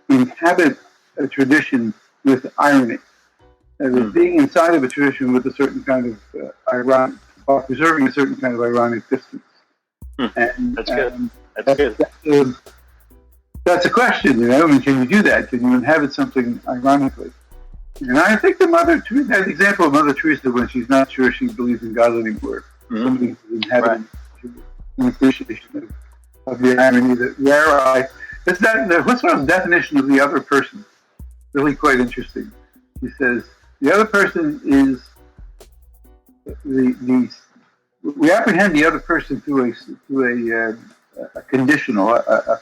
B: inhabit a tradition with irony. Being inside of a tradition with a certain kind of ironic, or preserving a certain kind of ironic distance. And,
D: that's good. That's good.
B: That's a question, can you do that? Can you inhabit something ironically? And I think that example of Mother Teresa when she's not sure she believes in God anymore, somebody who's inhabiting an appreciation of the irony that Husserl's definition of the other person, really quite interesting. He says, the other person is we apprehend the other person through a conditional, a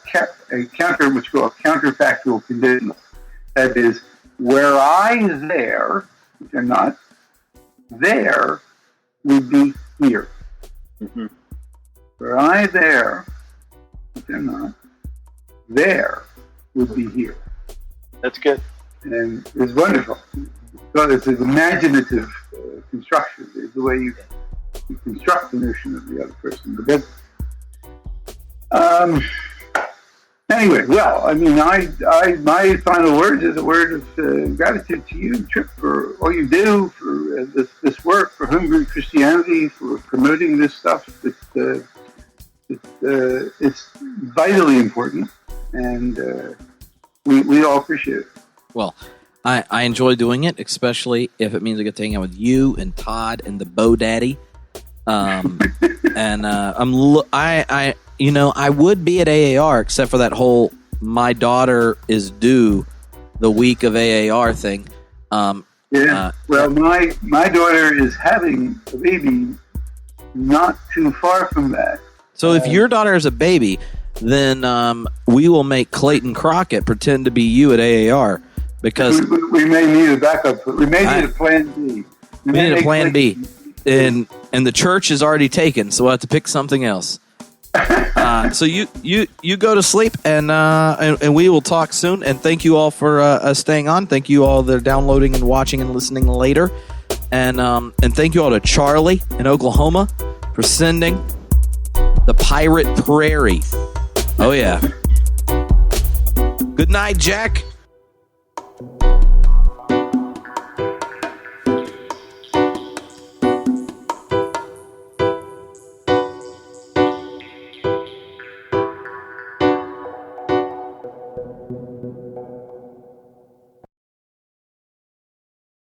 B: counter, which we call a counterfactual conditional. That is, were I there, which I'm not, there would be here. Mm-hmm. Were I there, which I'm not, there would be here.
D: That's good.
B: And it's wonderful. So it's an imaginative construction. It's the way you construct the notion of the other person. But Anyway, well, I mean, my final word is a word of gratitude to you, Trip, for all you do, for this work, for Homebrewed Christianity, for promoting this stuff. It's vitally important, and we all appreciate it.
A: Well, I enjoy doing it, especially if it means I get to hang out with you and Todd and the Bo Daddy. And I would be at AAR except for that whole my daughter is due the week of AAR thing.
B: Well, my daughter is having a baby not too far from that.
A: So if your daughter is a baby, then we will make Clayton Crockett pretend to be you at AAR because
B: we may need a backup. We may need a plan B.
A: We need a plan B. And the church is already taken, so we'll have to pick something else. So you go to sleep, and we will talk soon. And thank you all for staying on. Thank you all that are downloading and watching and listening later. And thank you all to Charlie in Oklahoma for sending the Pirate Prairie. Oh yeah. Good night, Jack.